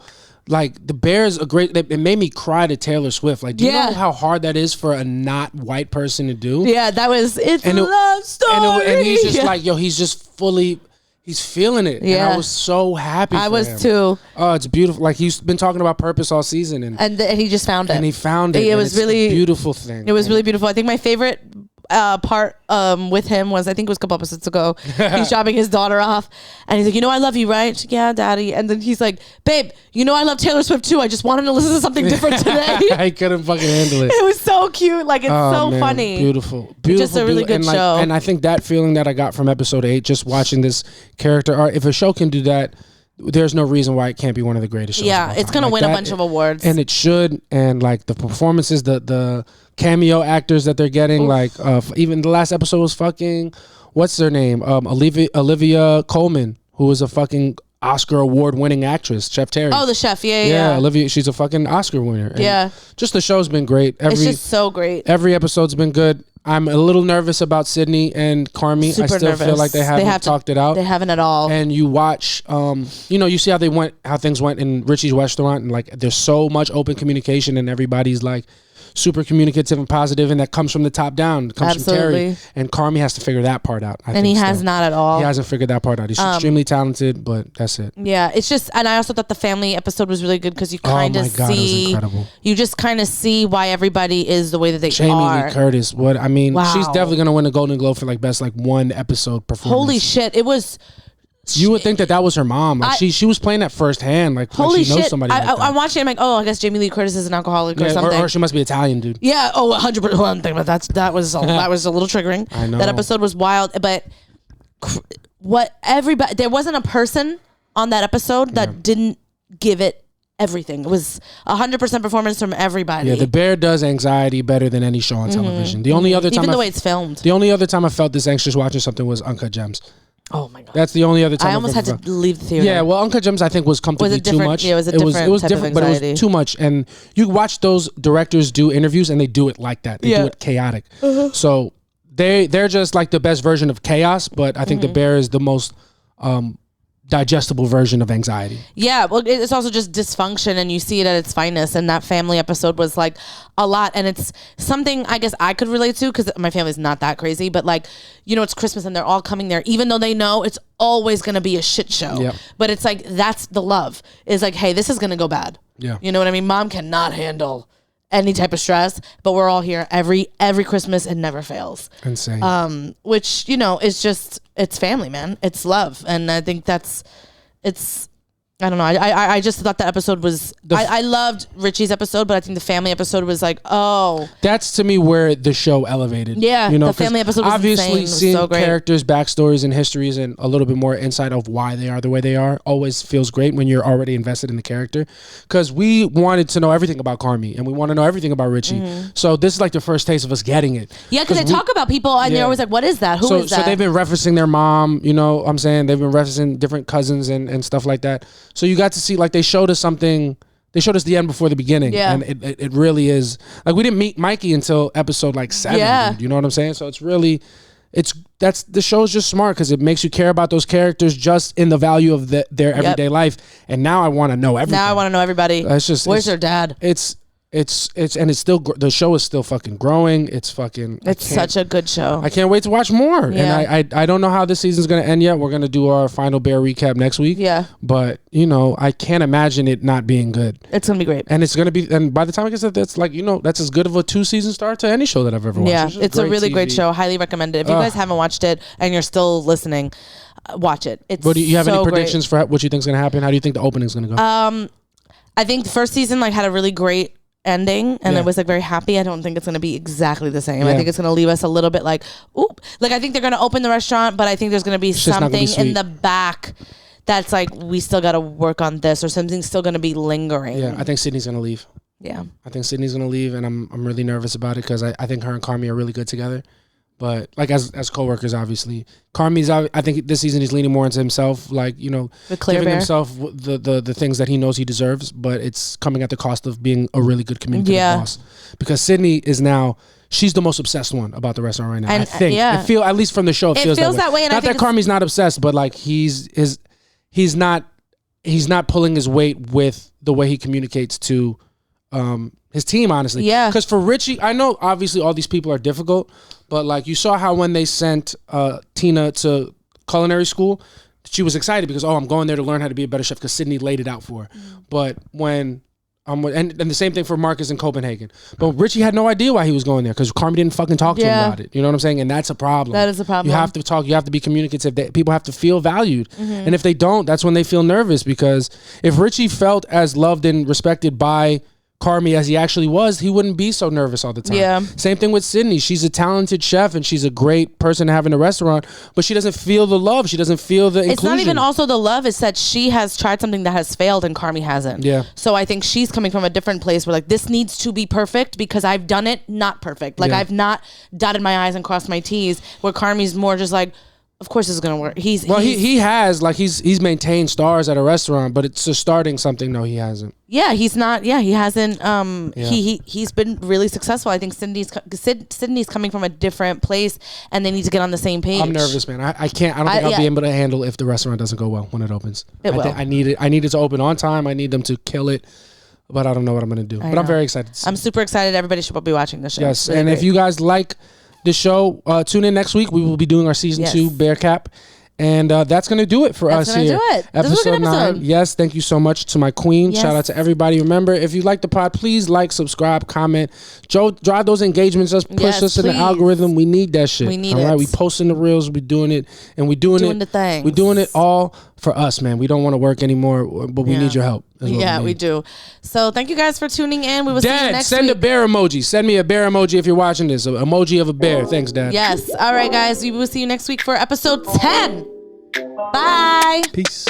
like the Bears it made me cry to Taylor Swift. Like, do you know how hard that is for a not white person to do? It's a love story. And he's just like, yo, he's just fully, he's feeling it. And I was so happy for him. I was too. Oh, it's beautiful. Like, he's been talking about purpose all season. And he just found it. And he found it. It was really a beautiful thing. It was really beautiful. I think my favorite part with him was, I think it was a couple episodes ago, he's dropping his daughter off and he's like, you know I love you, right? She's like, yeah, daddy. And then he's like, babe, you know I love Taylor Swift too. I just wanted to listen to something different today. I couldn't fucking handle it. It was so cute. Like, it's so funny. Beautiful. Just a really good show. And I think that feeling that I got from episode 8, just watching this character art, if a show can do that, there's no reason why it can't be one of the greatest shows. Yeah, it's gonna win a bunch of awards, and it should. And like the performances, the cameo actors that they're getting, like even the last episode was fucking, what's their name? Olivia Colman, who was a fucking Oscar award winning actress, Chef Terry. Oh, the chef, yeah. Olivia, she's a fucking Oscar winner. And just the show's been great. It's just so great. Every episode's been good. I'm a little nervous about Sydney and Carmi. I still feel like they haven't talked it out. They haven't at all. And you watch, you see how things went in Richie's restaurant, and like there's so much open communication, and everybody's like super communicative and positive, and that comes from the top down. It comes Absolutely. from Terry, and Carmi has to figure that part out. And he has not at all. He hasn't figured that part out. He's extremely talented, but that's it. Yeah, it's just, and I also thought the family episode was really good because you kind of see, you just kind of see why everybody is the way that they Jamie are. Lee Curtis, she's definitely gonna win a Golden Globe for like best like one episode performance. Holy shit, it was. You would think that was her mom. Like she was playing that firsthand. Like holy she knows shit. somebody. I'm watching. I'm like, oh, I guess Jamie Lee Curtis is an alcoholic or something. Or she must be Italian, dude. Yeah. Oh, 100%. One thing, but that was a little triggering. I know. That episode was wild, but there wasn't a person on that episode that didn't give it everything. It was 100% performance from everybody. Yeah, The Bear does anxiety better than any show on television. The only other time, even the way it's filmed. The only other time I felt this anxious watching something was Uncut Gems. Oh my god, that's the only other time I almost had to leave the theater. Yeah, well, Uncut Gems I think was comfortably too much. Yeah, it was a different type of anxiety. But it was too much. And you watch those directors do interviews, and they do it like that. They do it chaotic. So they're just like the best version of chaos. But I think The Bear is the most digestible version of anxiety. Yeah, well, it's also just dysfunction, and you see it at its finest. And that family episode was like a lot, and it's something I guess I could relate to because my family's not that crazy. But like, it's Christmas, and they're all coming there, even though they know it's always going to be a shit show. Yep. But it's like that's the love is like, hey, this is going to go bad. Yeah, you know what I mean. Mom cannot handle any type of stress, but we're all here every Christmas. It never fails. Insane. Which is just, it's family, man. It's love, and I think I don't know. I just thought that episode was. I loved Richie's episode, but I think the family episode was like, oh. That's to me where the show elevated. Yeah, the family episode was obviously insane. Seeing so great. Characters, backstories, and histories, and a little bit more insight of why they are the way they are always feels great when you're already invested in the character. Because we wanted to know everything about Carmi, and we want to know everything about Richie. So this is like the first taste of us getting it. Yeah, because they talk about people, and they're always like, what is that? Who is that? So they've been referencing their mom, I'm saying? They've been referencing different cousins and stuff like that. So you got to see, like, they showed us something. They showed us the end before the beginning. Yeah. And it really is. Like, we didn't meet Mikey until episode, like, 7. Yeah. Dude, you know what I'm saying? So it's really... the show is just smart because it makes you care about those characters just in the value of their everyday life. And now I want to know everything. Now I want to know everybody. Where's their dad? It's still the show is still fucking growing. It's such a good show. I can't wait to watch more. Yeah. And I don't know how this season's gonna end yet. We're gonna do our final Bear recap next week. Yeah. But I can't imagine it not being good. It's gonna be great. And it's gonna be. And by the time I get to that's like that's as good of a 2-season start to any show that I've ever watched. Yeah, it's a really great show. Highly recommend it. If you guys haven't watched it and you're still listening, watch it. It's. But do you have so any predictions for what you think is gonna happen? How do you think the opening's gonna go? I think the first season had a really great ending, and it was very happy. I don't think it's going to be exactly the same. I think it's going to leave us a little bit like, oop. Like, I think they're going to open the restaurant, but I think there's going to be something in the back that's like, we still got to work on this, or something's still going to be lingering. Yeah, I think Sydney's going to leave. Yeah. I think Sydney's going to leave, and I'm really nervous about it because I think her and Carmi are really good together. But like as co-workers, obviously, Carmi's. I think this season he's leaning more into himself, like giving himself the things that he knows he deserves. But it's coming at the cost of being a really good communicative boss. Because Sydney is now. She's the most obsessed one about the restaurant right now. And I think it at least from the show, it feels that way. And not that Carmi's not obsessed, but like he's not pulling his weight with the way he communicates to his team, honestly. Yeah. Because for Richie, I know obviously all these people are difficult, but like you saw how when they sent Tina to culinary school, she was excited because I'm going there to learn how to be a better chef because Sydney laid it out for her. But when and the same thing for Marcus in Copenhagen. But Richie had no idea why he was going there because Carmi didn't fucking talk to him about it. You know what I'm saying? And that's a problem. That is a problem. You have to talk. You have to be communicative. People have to feel valued. And if they don't, that's when they feel nervous because if Richie felt as loved and respected by Carmi as he actually was, he wouldn't be so nervous all the time. Yeah. Same thing with Sydney. She's a talented chef and she's a great person to have in a restaurant, but she doesn't feel the love. She doesn't feel the inclusion. It's not even also the love. It's that she has tried something that has failed and Carmi hasn't. Yeah. So I think she's coming from a different place where like this needs to be perfect because I've done it not perfect. Like I've not dotted my I's and crossed my T's. Where Carmi's more just like, of course this is gonna work. He has maintained stars at a restaurant, but it's just starting something. No, he hasn't. Yeah, he's not. Yeah, he hasn't. He's been really successful. I think Sydney's coming from a different place, and they need to get on the same page. I'm nervous, man. I can't. I don't think I'll be able to handle if the restaurant doesn't go well when it opens. It will. I need it to open on time. I need them to kill it. but I don't know what I'm going to do. But I'm very excited to see. I'm super excited. Everybody should be watching the show. Yes, really and great. If you guys like the show, tune in next week. We will be doing our season 2 Bear Cap. And that's going to do it for us here. Episode 9. Yes, thank you so much to my queen. Yes. Shout out to everybody. Remember, if you like the pod, please like, subscribe, comment. Joe, drive those engagements. Let's push us in the algorithm. We need that shit. We need it. All right, we posting the reels. We doing it. And we doing it. We're doing it all for us, man. We don't want to work anymore, but we need your help. Yeah, we do. So thank you guys for tuning in. We will see you next week. Send a bear emoji. Send me a bear emoji if you're watching this. An emoji of a bear. Thanks, Dad. Yes. All right, guys. We will see you next week for episode 10. Bye. Peace.